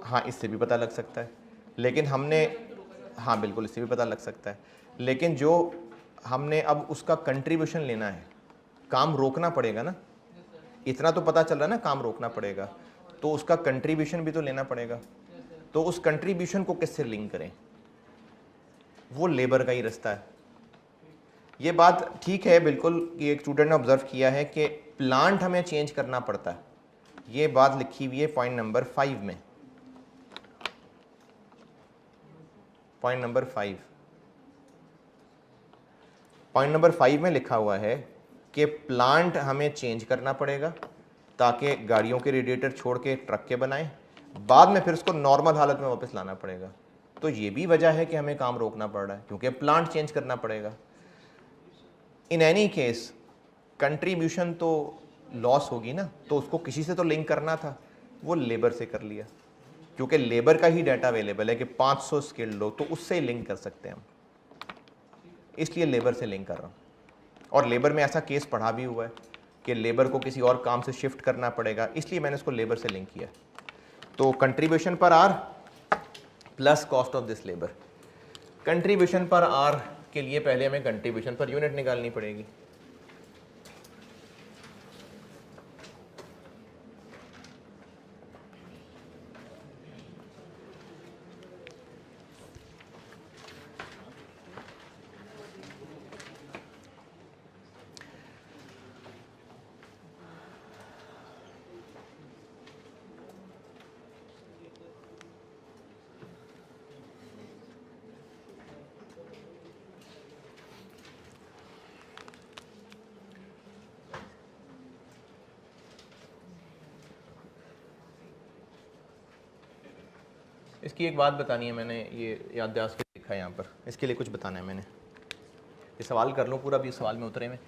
हाँ, इससे भी पता लग सकता है, लेकिन हमने, हाँ बिल्कुल इससे भी पता लग सकता है, लेकिन जो हमने अब उसका कंट्रीब्यूशन लेना है, काम रोकना पड़ेगा ना, इतना तो पता चल रहा है ना काम रोकना पड़ेगा, तो उसका कंट्रीब्यूशन भी तो लेना पड़ेगा। तो उस कंट्रीब्यूशन को किससे लिंक करें? वो लेबर का ही रास्ता है। ये बात ठीक है बिल्कुल कि एक स्टूडेंट ने ऑब्जर्व किया है कि प्लांट हमें चेंज करना पड़ता है, ये बात लिखी हुई है पॉइंट नंबर 5 में। पॉइंट नंबर 5, पॉइंट नंबर 5 में लिखा हुआ है कि प्लांट हमें चेंज करना पड़ेगा ताकि गाड़ियों के रेडिएटर छोड़ के ट्रक के बनाएं, बाद में फिर उसको नॉर्मल हालत में वापस लाना पड़ेगा। तो ये भी वजह है कि हमें काम रोकना पड़ रहा है क्योंकि प्लांट चेंज करना पड़ेगा। इन एनी केस कंट्रीब्यूशन तो लॉस होगी ना, तो उसको किसी से तो लिंक करना था, वो लेबर से कर लिया क्योंकि लेबर का ही डाटा अवेलेबल है कि 500 स्किल्ड लोग, तो उससे ही लिंक कर सकते हैं हम, इसलिए लेबर से लिंक कर रहा हूँ। और लेबर में ऐसा केस पढ़ा भी हुआ है कि लेबर को किसी और काम से शिफ्ट करना पड़ेगा, इसलिए मैंने इसको लेबर से लिंक किया। तो कंट्रीब्यूशन पर R plus cost of this labour. Contribution पर आर के लिए पहले हमें कंट्रीब्यूशन पर यूनिट निकालनी पड़ेगी। इसकी एक बात बतानी है, मैंने ये याददाश्त के लिखा है यहाँ पर, इसके लिए कुछ बताना है मैंने। ये सवाल कर लूँ पूरा, भी सवाल में उतरे में।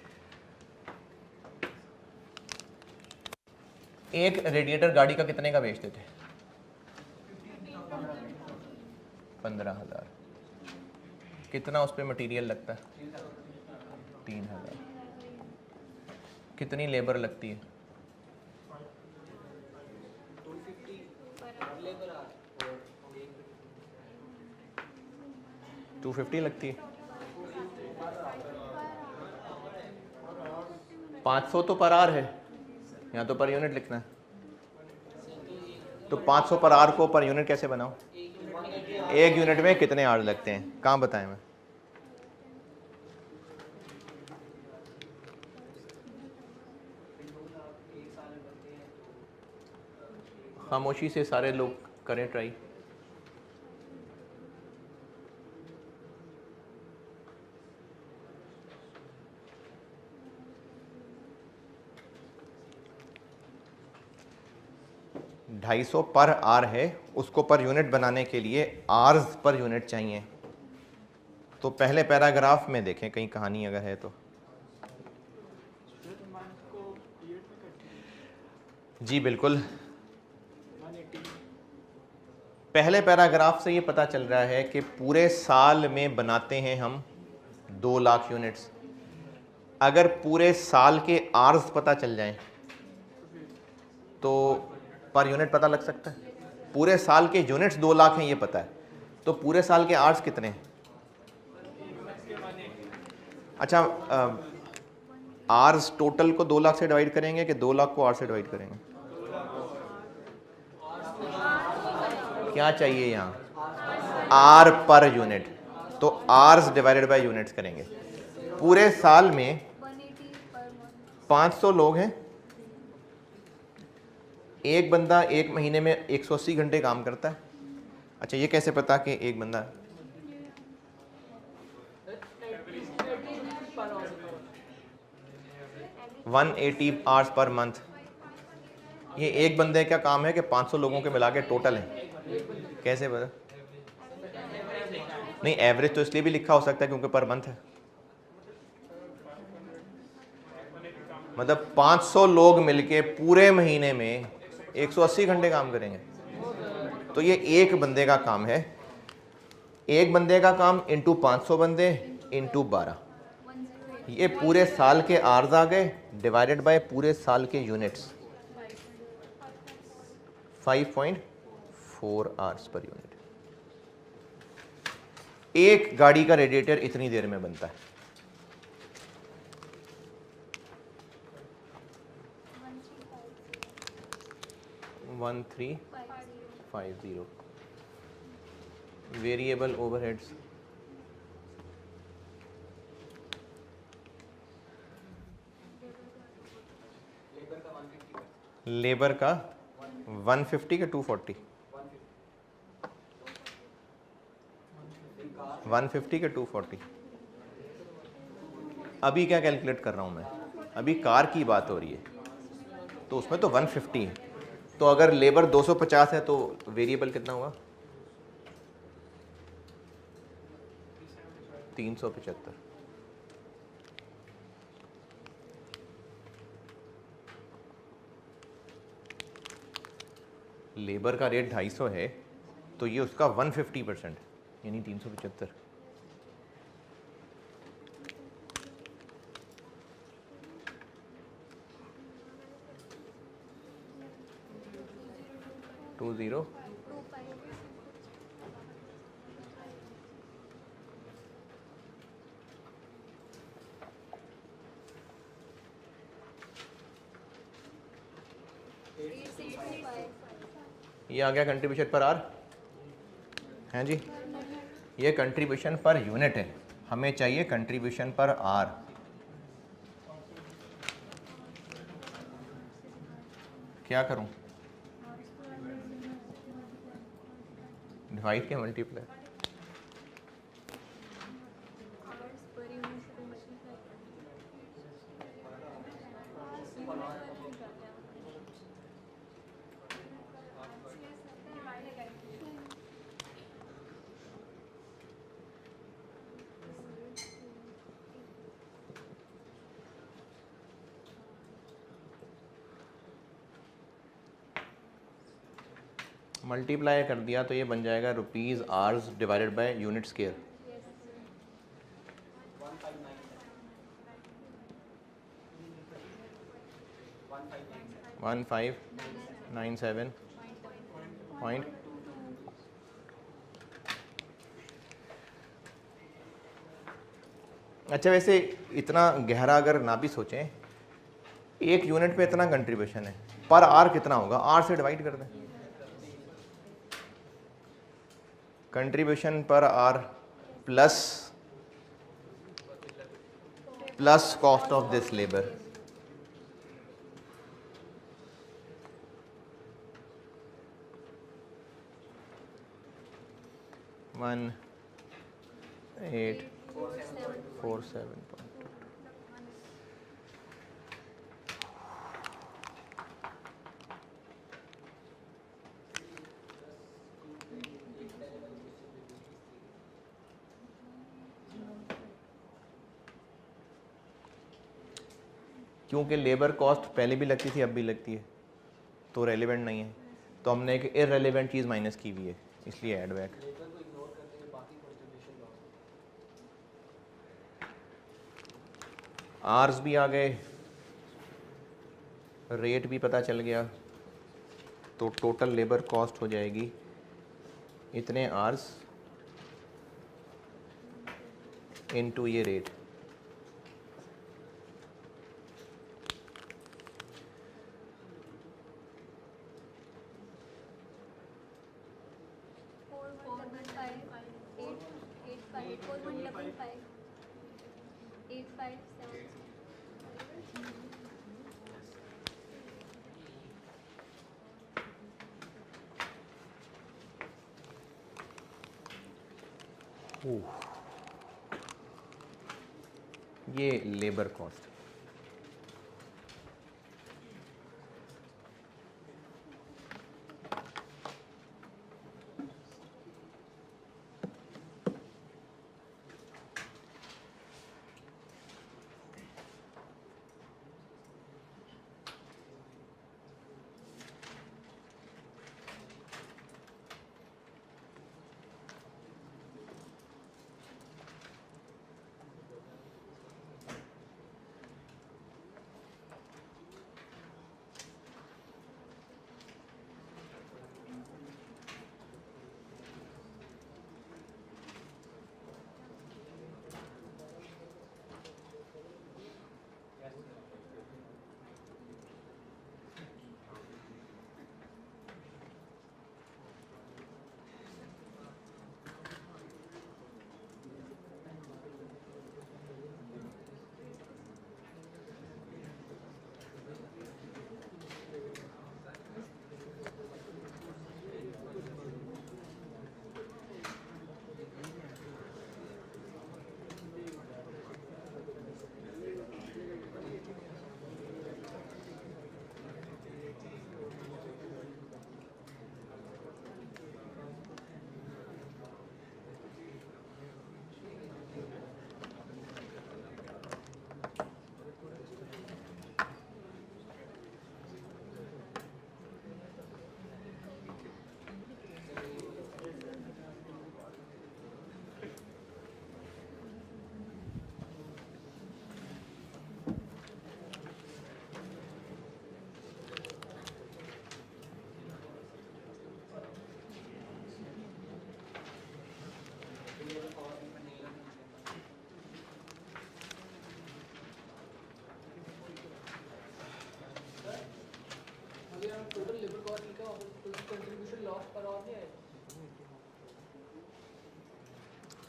एक रेडिएटर गाड़ी का कितने का बेचते थे? 15,000। कितना उस पर मटीरियल लगता है? 3,000। कितनी लेबर लगती है? 250 लगती है। 500 तो पर आर है, यहाँ तो पर यूनिट लिखना है। तो 500 पर आर को पर यूनिट कैसे बनाऊं? एक यूनिट में कितने आर लगते हैं, कहाँ बताएं मैं? खामोशी से सारे लोग करें ट्राई। $250 पर आर है, उसको पर यूनिट बनाने के लिए आर्स पर यूनिट चाहिए। तो पहले पैराग्राफ में देखें कहीं कहानी अगर है तो। जी बिल्कुल, पहले पैराग्राफ से ये पता चल रहा है कि पूरे साल में बनाते हैं हम 2 लाख यूनिट्स। अगर पूरे साल के आर्स पता चल जाएं तो पर यूनिट पता लग सकता है। पूरे साल के यूनिट्स 2 लाख हैं ये पता है, तो पूरे साल के आर्स कितने हैं? अच्छा, आर्स टोटल को 2 लाख से डिवाइड करेंगे कि 2 लाख को आर से डिवाइड करेंगे? क्या चाहिए यहाँ? आर पर यूनिट, तो आर्स डिवाइडेड बाय यूनिट्स करेंगे। पूरे साल में 500 लोग हैं, एक बंदा एक महीने में 180 घंटे काम करता है। अच्छा, ये कैसे पता कि एक बंदा? $180 आवर्स पर मंथ। ये एक बंदे का काम है कि 500 लोगों के मिला के टोटल है? कैसे पता? नहीं, एवरेज तो इसलिए भी लिखा हो सकता है क्योंकि पर मंथ है। मतलब 500 लोग मिलके पूरे महीने में 180 घंटे काम करेंगे, तो ये एक बंदे का काम है। एक बंदे का काम इंटू 500 बंदे इंटू 12, ये पूरे साल के आर्स आ गए डिवाइडेड बाय पूरे साल के यूनिट्स, 5.4 आवर्स पर यूनिट। एक गाड़ी का रेडिएटर इतनी देर में बनता है। $1350। वेरिएबल ओवरहेड्स लेबर का 150 के 240? 150 के 240? अभी क्या कैलकुलेट कर रहा हूँ मैं, अभी कार की बात हो रही है, तो उसमें तो 150 है। तो अगर लेबर 250 है तो वेरिएबल कितना हुआ? 375। लेबर का रेट 250 है तो ये उसका 150% यानी 375। टू जीरो ये आ गया कंट्रीब्यूशन पर आर, हैं जी? ये कंट्रीब्यूशन पर यूनिट है, हमें चाहिए कंट्रीब्यूशन पर आर। क्या करूं? डिवाइड के मल्टीप्लाई? मल्टीप्लाई कर दिया तो ये बन जाएगा rupees hours divided by unit square. One 1597 अच्छा, वैसे इतना गहरा अगर ना भी सोचें, एक यूनिट पे इतना कंट्रीब्यूशन है, पर आर कितना होगा? आर से डिवाइड कर दें। कंट्रीब्यूशन पर R plus cost of this labour. One 847.2। क्योंकि लेबर कॉस्ट पहले भी लगती थी, अब भी लगती है, तो रेलिवेंट नहीं है, तो हमने एक इररेलेवेंट चीज़ माइनस की हुई है, इसलिए ऐड बैक। आर्स भी आ गए, रेट भी पता चल गया, तो टोटल लेबर कॉस्ट हो जाएगी इतने आर्स इनटू ये रेट। ये लेबर कॉस्ट।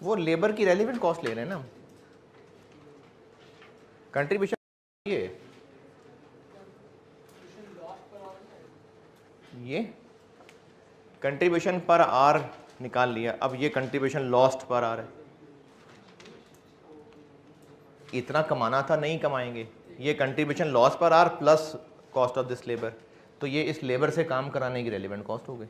वो लेबर की रेलिवेंट कॉस्ट ले रहे हैं ना, कंट्रीब्यूशन ये कंट्रीब्यूशन पर आर निकाल लिया, अब ये कंट्रीब्यूशन लॉस्ट पर आर है। इतना कमाना था, नहीं कमाएंगे, ये कंट्रीब्यूशन लॉस पर R plus cost of this labour, तो ये इस लेबर से काम कराने की रेलिवेंट कॉस्ट हो गई।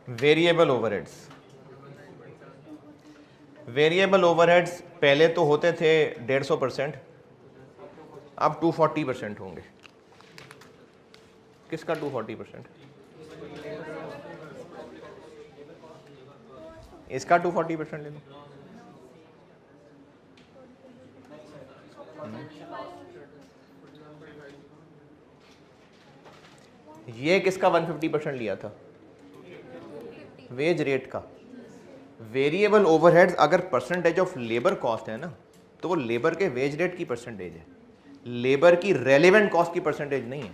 वेरिएबल ओवरहेड्स, वेरिएबल ओवरहेड्स पहले तो होते थे 150%, अब 240% होंगे। किसका 240%? इसका 240% ले लो। ये किसका 150% लिया था? वेज रेट का। वेरिएबल ओवरहेड्स अगर परसेंटेज ऑफ लेबर कॉस्ट है ना, तो वो लेबर के वेज रेट की परसेंटेज है, लेबर की रेलेवेंट कॉस्ट की परसेंटेज नहीं है।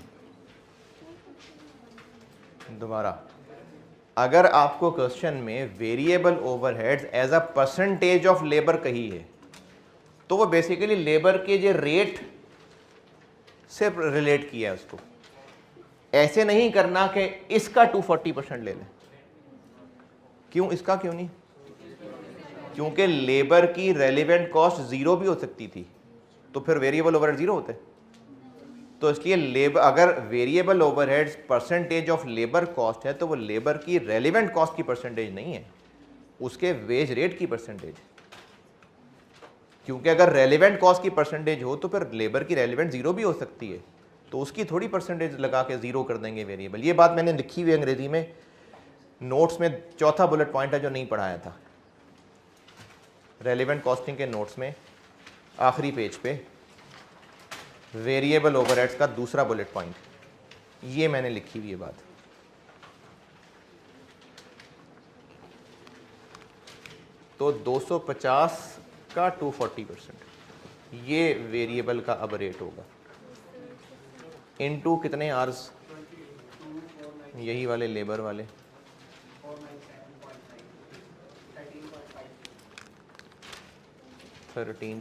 दोबारा, अगर आपको क्वेश्चन में variable overheads as a percentage of labour कही है, तो वो बेसिकली लेबर के जो रेट से रिलेट किया है उसको। ऐसे नहीं करना कि इसका 240% ले लें। क्यों, इसका क्यों नहीं? क्योंकि लेबर की रेलिवेंट कॉस्ट जीरो भी हो सकती थी, तो फिर वेरिएबल ओवरहेड जीरो होते। तो इसलिए लेबर, अगर variable overheads percentage of labour cost है, तो वो लेबर की रेलिवेंट कॉस्ट की परसेंटेज नहीं है, उसके वेज रेट की परसेंटेज। क्योंकि अगर रेलिवेंट कॉस्ट की परसेंटेज हो तो फिर लेबर की रेलिवेंट जीरो भी हो सकती है, तो उसकी थोड़ी परसेंटेज लगा के जीरो कर देंगे वेरिएबल। ये बात मैंने लिखी हुई अंग्रेजी में, नोट्स में चौथा बुलेट पॉइंट है जो नहीं पढ़ाया था, रेलिवेंट कॉस्टिंग के नोट्स में आखिरी पेज पे वेरिएबल ओवरहेड्स का दूसरा बुलेट पॉइंट, ये मैंने लिखी हुई है बात। तो 250 का 240%, ये वेरिएबल का अब रेट होगा, इनटू कितने आवर्स, यही वाले लेबर वाले, 13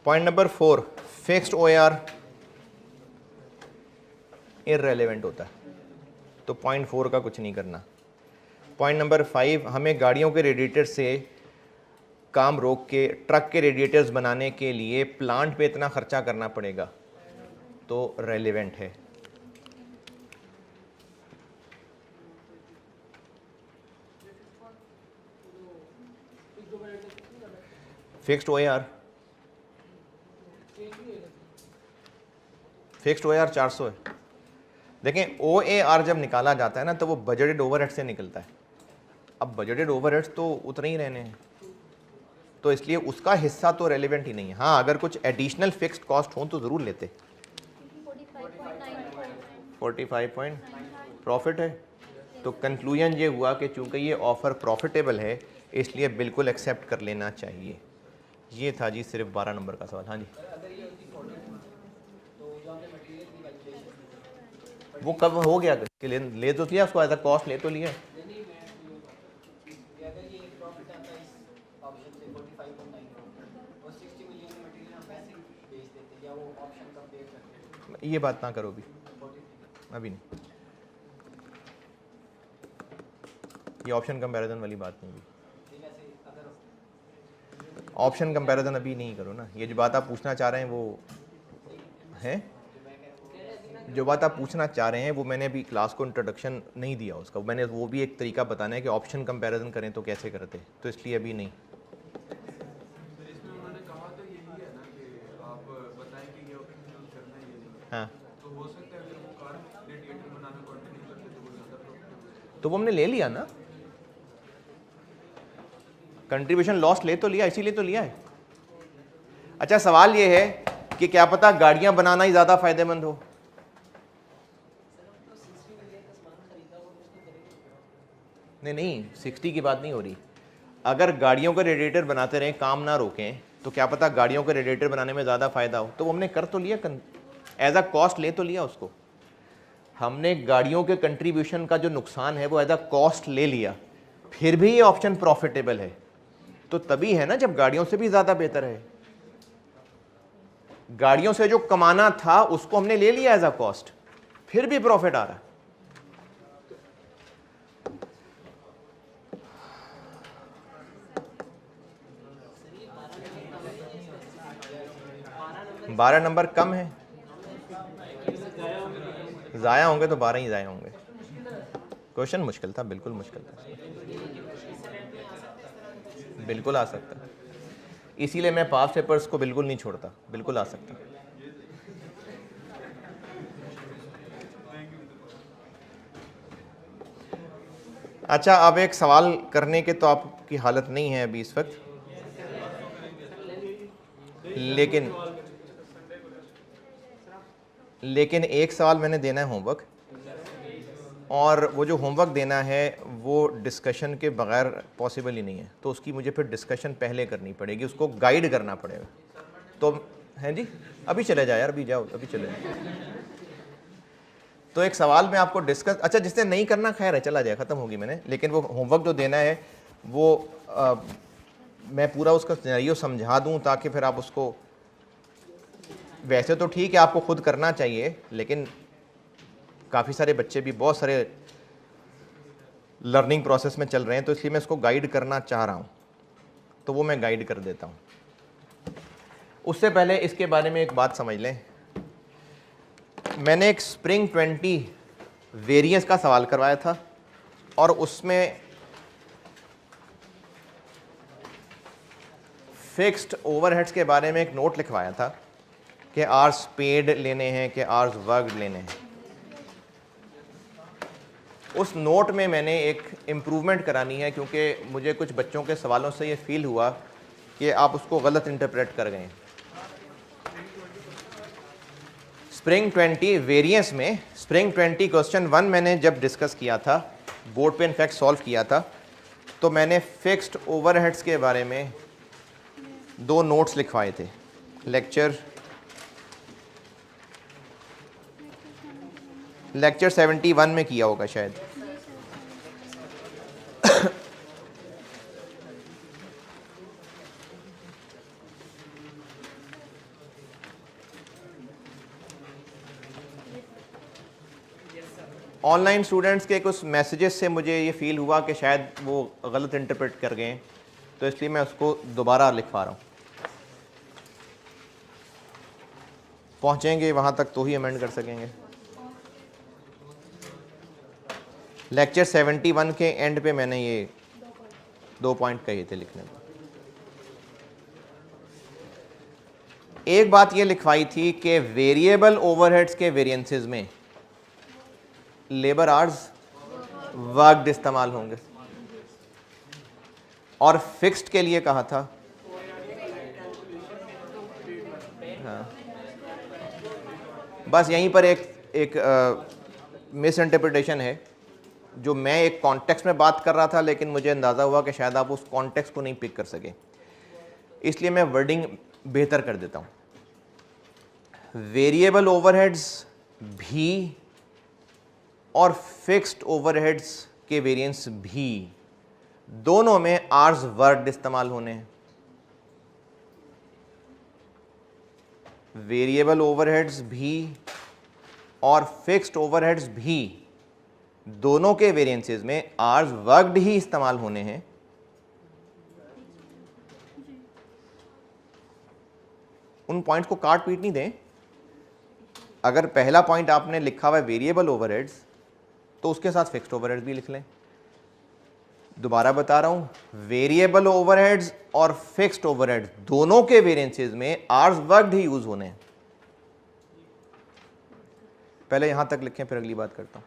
point number 4, fixed OAR irrelevant होता है, तो पॉइंट 4 का कुछ नहीं करना। पॉइंट नंबर 5, हमें गाड़ियों के रेडिएटर से काम रोक के ट्रक के रेडिएटर्स बनाने के लिए प्लांट पे इतना खर्चा करना पड़ेगा, तो रेलेवेंट है। फिक्स्ड OAR, फिक्स्ड OAR 400 है। देखें, OAR जब निकाला जाता है ना, तो वो बजटेड ओवरहेड से निकलता है। अब बजटेड ओवरहेड्स तो उतने ही रहने हैं, तो इसलिए उसका हिस्सा तो रेलिवेंट ही नहीं है। हाँ, अगर कुछ एडिशनल फिक्स्ड कॉस्ट हो तो ज़रूर लेते। 45 प्रॉफिट है, तो कंक्लूजन ये हुआ कि चूंकि ये ऑफ़र प्रॉफिटेबल है, इसलिए बिल्कुल एक्सेप्ट कर लेना चाहिए। ये था जी सिर्फ 12 नंबर का सवाल। हाँ जी, वो कब हो गया कि ले तो लिया उसको, एज अ कॉस्ट ले तो लिया। ये बात ना करो अभी नहीं, ये ऑप्शन कंपैरिजन वाली बात नहीं हुई। ऑप्शन कंपैरिजन अभी नहीं करो ना, ये जो बात आप पूछना चाह रहे हैं वो है, जो बात आप पूछना चाह रहे हैं वो मैंने अभी क्लास को इंट्रोडक्शन नहीं दिया उसका, मैंने वो भी एक तरीका बताना है कि ऑप्शन कंपैरिजन करें तो कैसे करते, तो इसलिए अभी नहीं। हाँ तो वो हमने ले लिया ना, कंट्रीब्यूशन लॉस ले तो लिया, इसीलिए तो लिया है। अच्छा सवाल ये है कि क्या पता गाड़ियां बनाना ही ज्यादा फायदेमंद हो। नहीं 60 की बात नहीं हो रही, अगर गाड़ियों के रेडिएटर बनाते रहें काम ना रोकें तो क्या पता गाड़ियों के रेडिएटर बनाने में ज़्यादा फायदा हो, तो वो हमने कर तो लिया, एज अ कॉस्ट ले तो लिया उसको, हमने गाड़ियों के कंट्रीब्यूशन का जो नुकसान है वो एज अ कॉस्ट ले लिया, फिर भी ये ऑप्शन प्रॉफिटेबल है, तो तभी है ना जब गाड़ियों से भी ज़्यादा बेहतर है। गाड़ियों से जो कमाना था उसको हमने ले लिया एज अ कॉस्ट, फिर भी प्रॉफिट आ रहा है। बारह नंबर कम है, ज़ाया होंगे तो 12 ही ज़ाया होंगे। क्वेश्चन मुश्किल था, बिल्कुल मुश्किल था, बिल्कुल आ सकता, इसीलिए मैं पास पेपर्स को बिल्कुल नहीं छोड़ता, बिल्कुल आ सकता। अच्छा अब एक सवाल करने के तो आपकी हालत नहीं है अभी इस वक्त, लेकिन एक सवाल मैंने देना है होमवर्क, और वो जो होमवर्क देना है वो डिस्कशन के बगैर पॉसिबल ही नहीं है, तो उसकी मुझे फिर डिस्कशन पहले करनी पड़ेगी, उसको गाइड करना पड़ेगा। तो हैं जी, अभी चले जाओ यार, अभी जाओ, अभी चले जाओ। तो एक सवाल मैं आपको डिस्कस, अच्छा जिसने नहीं करना खैर है, चला जाए, ख़त्म होगी मैंने, लेकिन वो होमवर्क जो देना है वो मैं पूरा उसका सिनेरियो समझा दूँ ताकि फिर आप उसको, वैसे तो ठीक है आपको खुद करना चाहिए, लेकिन काफ़ी सारे बच्चे भी बहुत सारे लर्निंग प्रोसेस में चल रहे हैं, तो इसलिए मैं इसको गाइड करना चाह रहा हूँ, तो वो मैं गाइड कर देता हूँ। उससे पहले इसके बारे में एक बात समझ लें, मैंने एक स्प्रिंग 20 वेरिएंस का सवाल करवाया था और उसमें फिक्स्ड ओवरहेड्स के बारे में एक नोट लिखवाया था कि आवर्स पेड लेने हैं कि आवर्स वर्कड लेने हैं। उस नोट में मैंने एक इम्प्रूवमेंट करानी है, क्योंकि मुझे कुछ बच्चों के सवालों से ये फील हुआ कि आप उसको गलत इंटरप्रेट कर गए। स्प्रिंग 20 वेरिएंस में स्प्रिंग 20 क्वेश्चन 1 मैंने जब डिस्कस किया था, बोर्ड पे इनफैक्ट सॉल्व किया था, तो मैंने फिक्स्ड ओवरहेड्स के बारे में 2 नोट्स लिखवाए थे। लेक्चर 71 में किया होगा शायद। ऑनलाइन स्टूडेंट्स के कुछ मैसेजेस से मुझे ये फील हुआ कि शायद वो गलत इंटरप्रेट कर गए, तो इसलिए मैं उसको दोबारा लिखवा रहा हूँ। पहुँचेंगे वहाँ तक तो ही अमेंड कर सकेंगे। लेक्चर 71 के एंड पे मैंने ये 2 पॉइंट कहे थे लिखने को। एक बात ये लिखवाई थी कि वेरिएबल ओवरहेड्स के वेरिएंसेस में लेबर आवर्स वर्कड इस्तेमाल होंगे, और फिक्स्ड के लिए कहा था हाँ। बस यहीं पर एक मिस इंटरप्रिटेशन है, जो मैं एक कॉन्टेक्स्ट में बात कर रहा था, लेकिन मुझे अंदाज़ा हुआ कि शायद आप उस कॉन्टेक्स्ट को नहीं पिक कर सके, इसलिए मैं वर्डिंग बेहतर कर देता हूँ। वेरिएबल ओवरहेड्स भी और फिक्स्ड ओवरहेड्स के वेरिएंस भी, दोनों में आर्स वर्ड इस्तेमाल होने हैं। वेरिएबल ओवरहेड्स भी और फिक्स्ड ओवरहेड्स भी, दोनों के वेरिएंसेस में आर्स वर्कड ही इस्तेमाल होने हैं। उन पॉइंट्स को काट पीट नहीं दें। अगर पहला पॉइंट आपने लिखा हुआ है वेरिएबल ओवरहेड्स, तो उसके साथ फिक्स्ड ओवरहेड्स भी लिख लें। दोबारा बता रहा हूं, वेरिएबल ओवरहेड्स और फिक्स्ड ओवरहेड्स दोनों के वेरिएंसेस में आर्स वर्कड ही यूज होने हैं। पहले यहां तक लिखें, फिर अगली बात करता हूं।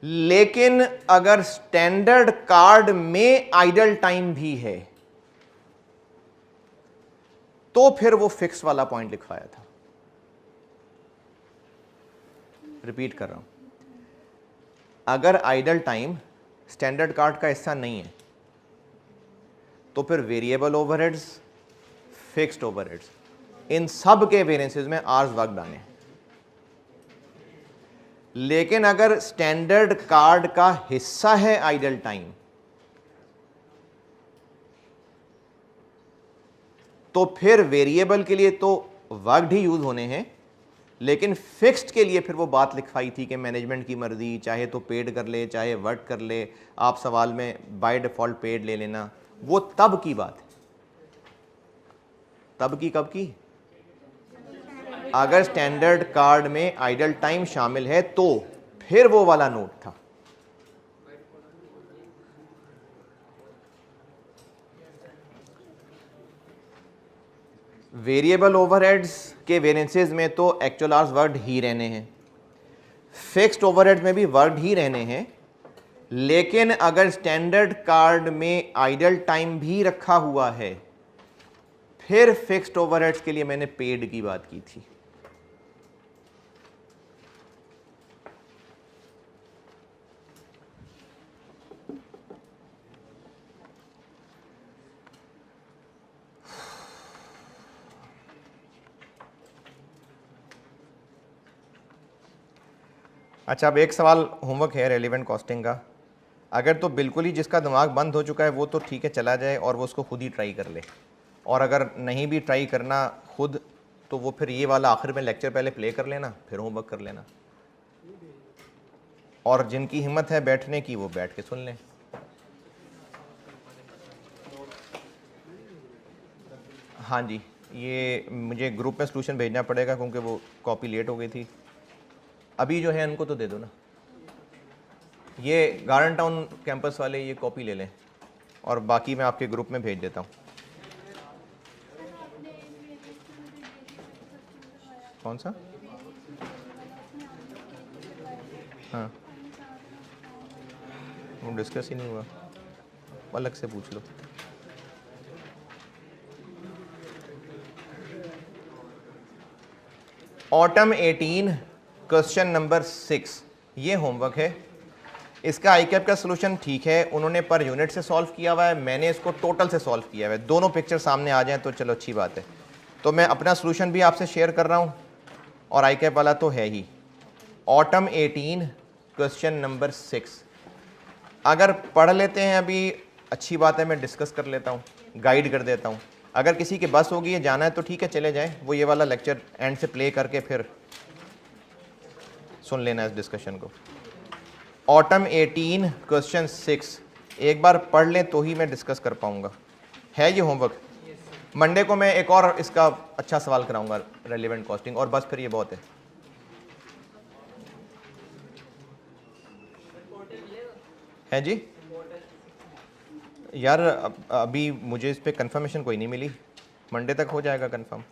लेकिन अगर स्टैंडर्ड कार्ड में आइडल टाइम भी है, तो फिर वो फिक्स वाला पॉइंट लिखवाया था। रिपीट कर रहा हूं, अगर आइडल टाइम स्टैंडर्ड कार्ड का हिस्सा नहीं है, तो फिर वेरिएबल ओवरहेड्स, फिक्स्ड ओवरहेड्स, इन सब के वेरिएंसेस में आर्स वर्कड आने हैं। लेकिन अगर स्टैंडर्ड कार्ड का हिस्सा है आइडल टाइम, तो फिर वेरिएबल के लिए तो वर्कड ही यूज होने हैं, लेकिन फिक्स्ड के लिए फिर वो बात लिखवाई थी कि मैनेजमेंट की मर्जी, चाहे तो पेड कर ले चाहे वर्क कर ले, आप सवाल में बाय डिफॉल्ट पेड ले लेना। वो तब की बात है। तब की कब की? अगर स्टैंडर्ड कार्ड में आइडल टाइम शामिल है तो फिर वो वाला नोट था। वेरिएबल ओवरहेड्स के वेरिएंसेस में तो एक्चुअल आवर्स वर्कड ही रहने हैं, फिक्स्ड ओवरहेड्स में भी वर्कड ही रहने हैं। लेकिन अगर स्टैंडर्ड कार्ड में आइडल टाइम भी रखा हुआ है, फिर फिक्स्ड ओवरहेड्स के लिए मैंने पेड की बात की थी। अच्छा, अब एक सवाल होमवर्क है रेलिवेंट कॉस्टिंग का। अगर तो बिल्कुल ही जिसका दिमाग बंद हो चुका है वो तो ठीक है, चला जाए और वो उसको खुद ही ट्राई कर ले, और अगर नहीं भी ट्राई करना खुद, तो वो फिर ये वाला आखिर में लेक्चर पहले प्ले कर लेना, फिर होमवर्क कर लेना। और जिनकी हिम्मत है बैठने की, वो बैठ के सुन लें। हाँ जी, ये मुझे ग्रुप में सॉल्यूशन भेजना पड़ेगा क्योंकि वो कॉपी लेट हो गई थी। अभी जो है उनको तो दे दो ना, ये गार्डन टाउन कैंपस वाले ये कॉपी ले लें, और बाकी मैं आपके ग्रुप में भेज देता हूँ। कौन सा? हाँ, वो डिस्कस ही नहीं हुआ, अलग से पूछ लो। ऑटम 18 क्वेश्चन नंबर 6, ये होमवर्क है। इसका आईकैप का सॉल्यूशन ठीक है, उन्होंने पर यूनिट से सॉल्व किया हुआ है, मैंने इसको टोटल से सॉल्व किया हुआ है। दोनों पिक्चर सामने आ जाएं तो चलो अच्छी बात है। तो मैं अपना सॉल्यूशन भी आपसे शेयर कर रहा हूँ, और आईकैप वाला तो है ही। ऑटम 18 क्वेश्चन नंबर 6 अगर पढ़ लेते हैं अभी, अच्छी बात है, मैं डिस्कस कर लेता हूँ, गाइड कर देता हूँ। अगर किसी के बस होगी, जाना है तो ठीक है, चले जाए, वो ये वाला लेक्चर एंड से प्ले करके फिर सुन लेना इस डिस्कशन को। ऑटम 18 क्वेश्चन 6 एक बार पढ़ लें तो ही मैं डिस्कस कर पाऊंगा। है ये होमवर्क? मंडे को मैं एक और इसका अच्छा सवाल कराऊंगा रेलिवेंट कॉस्टिंग, और बस फिर ये बहुत है। है जी यार, अभी मुझे इस पर कंफर्मेशन कोई नहीं मिली, मंडे तक हो जाएगा कंफर्म।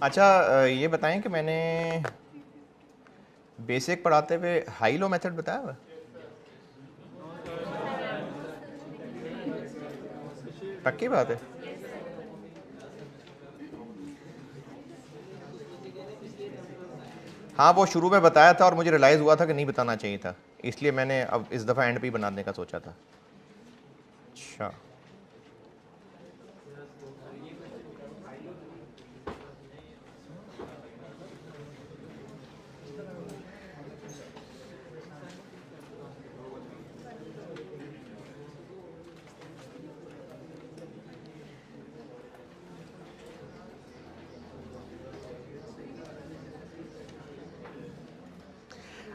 अच्छा ये बताएं कि मैंने बेसिक पढ़ाते हुए हाई लो मेथड बताया हुआ? पक्की बात है? हाँ वो शुरू में बताया था और मुझे रियलाइज़ हुआ था कि नहीं बताना चाहिए था, इसलिए मैंने अब इस दफ़ा एंड पे ही बनाने का सोचा था। अच्छा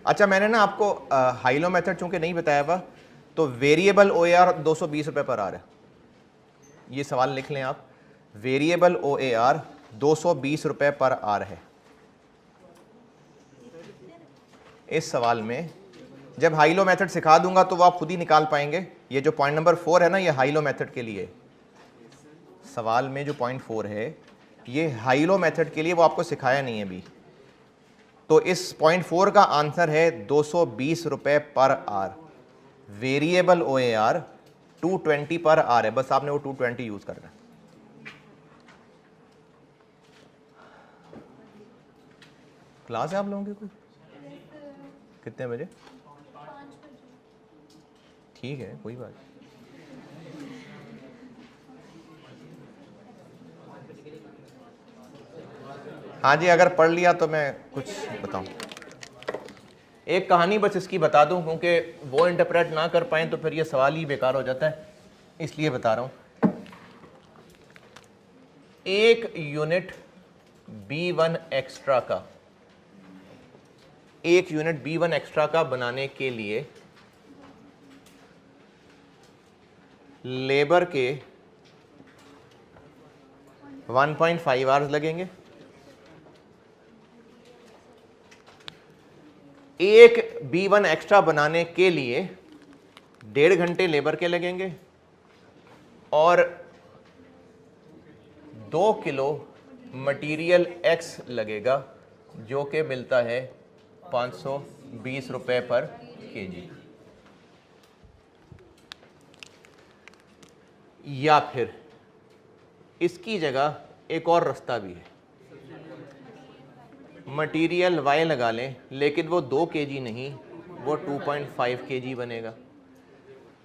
अच्छा, मैंने ना आपको हाई लो मेथड चूंकि नहीं बताया हुआ, तो वेरिएबल OAR 220 रुपये पर आर है। ये सवाल लिख लें आप, वेरिएबल OAR 220 रुपये पर आर है। इस सवाल में जब हाई लो मेथड सिखा दूंगा तो वो आप खुद ही निकाल पाएंगे। ये जो पॉइंट नंबर 4 है ना, ये हाई लो मेथड के लिए, सवाल में जो पॉइंट 4 है ये हाई लो मेथड के लिए, वो आपको सिखाया नहीं है अभी। तो इस पॉइंट 4 का आंसर है 220 रुपये पर आर। वेरिएबल OAR 220 पर आर है, बस आपने वो 220 यूज करना है। क्लास है आप लोगों की कोई? कितने बजे? ठीक है, कोई बात नहीं। हाँ जी, अगर पढ़ लिया तो मैं कुछ बताऊं। एक कहानी बस इसकी बता दूं, क्योंकि वो इंटरप्रेट ना कर पाएं तो फिर ये सवाल ही बेकार हो जाता है, इसलिए बता रहा हूं। एक यूनिट B1 एक्स्ट्रा का, एक यूनिट B1 एक्स्ट्रा का बनाने के लिए लेबर के 1.5 आवर्स लगेंगे। एक B1 एक्स्ट्रा बनाने के लिए 1.5 घंटे लेबर के लगेंगे और 2 किलो मटेरियल X लगेगा, जो कि मिलता है 520 रुपये पर केजी। या फिर इसकी जगह एक और रास्ता भी है, मटेरियल Y लगा लें, लेकिन वो 2 केजी नहीं, वो 2.5 केजी बनेगा।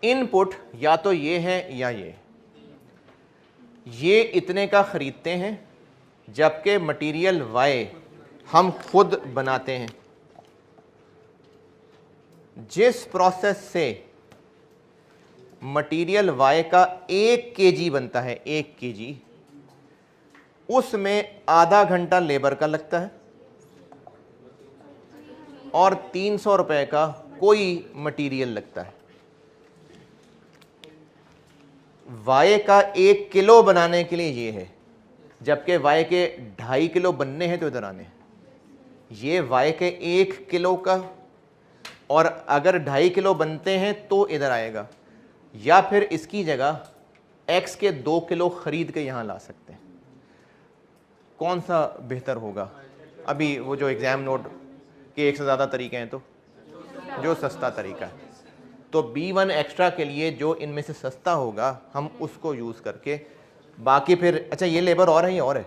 इनपुट या तो ये है या ये इतने का खरीदते हैं, जबकि मटेरियल Y हम खुद बनाते हैं। जिस प्रोसेस से मटेरियल Y का 1 केजी बनता है, 1 केजी, उसमें आधा घंटा लेबर का लगता है और 300 रुपए का कोई मटेरियल लगता है। Y का 1 किलो बनाने के लिए ये है, जबकि Y के 2.5 किलो बनने हैं तो इधर आने। ये Y के 1 किलो का, और अगर 2.5 किलो बनते हैं तो इधर आएगा। या फिर इसकी जगह X के 2 किलो खरीद के यहां ला सकते हैं। कौन सा बेहतर होगा? अभी वो जो एग्जाम नोट के एक से ज़्यादा तरीके हैं, तो जो सस्ता तरीका है, तो B1 एक्स्ट्रा के लिए जो इनमें से सस्ता होगा हम उसको यूज़ करके, बाकी फिर अच्छा ये लेबर और है, ये और है,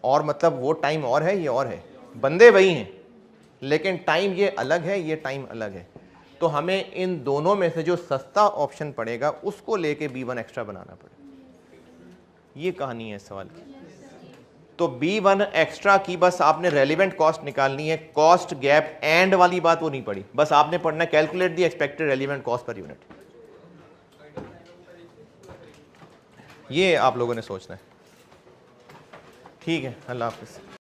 और मतलब वो टाइम और है, ये और है, बंदे वही हैं लेकिन टाइम ये अलग है, ये टाइम अलग है। तो हमें इन दोनों में से जो सस्ता ऑप्शन पड़ेगा उसको लेके B1 एक्स्ट्रा बनाना पड़ेगा। ये कहानी है इस सवाल की। तो B1 एक्स्ट्रा की बस आपने रेलिवेंट कॉस्ट निकालनी है, कॉस्ट गैप एंड वाली बात वो नहीं पड़ी, बस आपने पढ़ना calculate the expected relevant cost per unit. ये आप लोगों ने सोचना है। ठीक है, अल्लाह हाफिज़।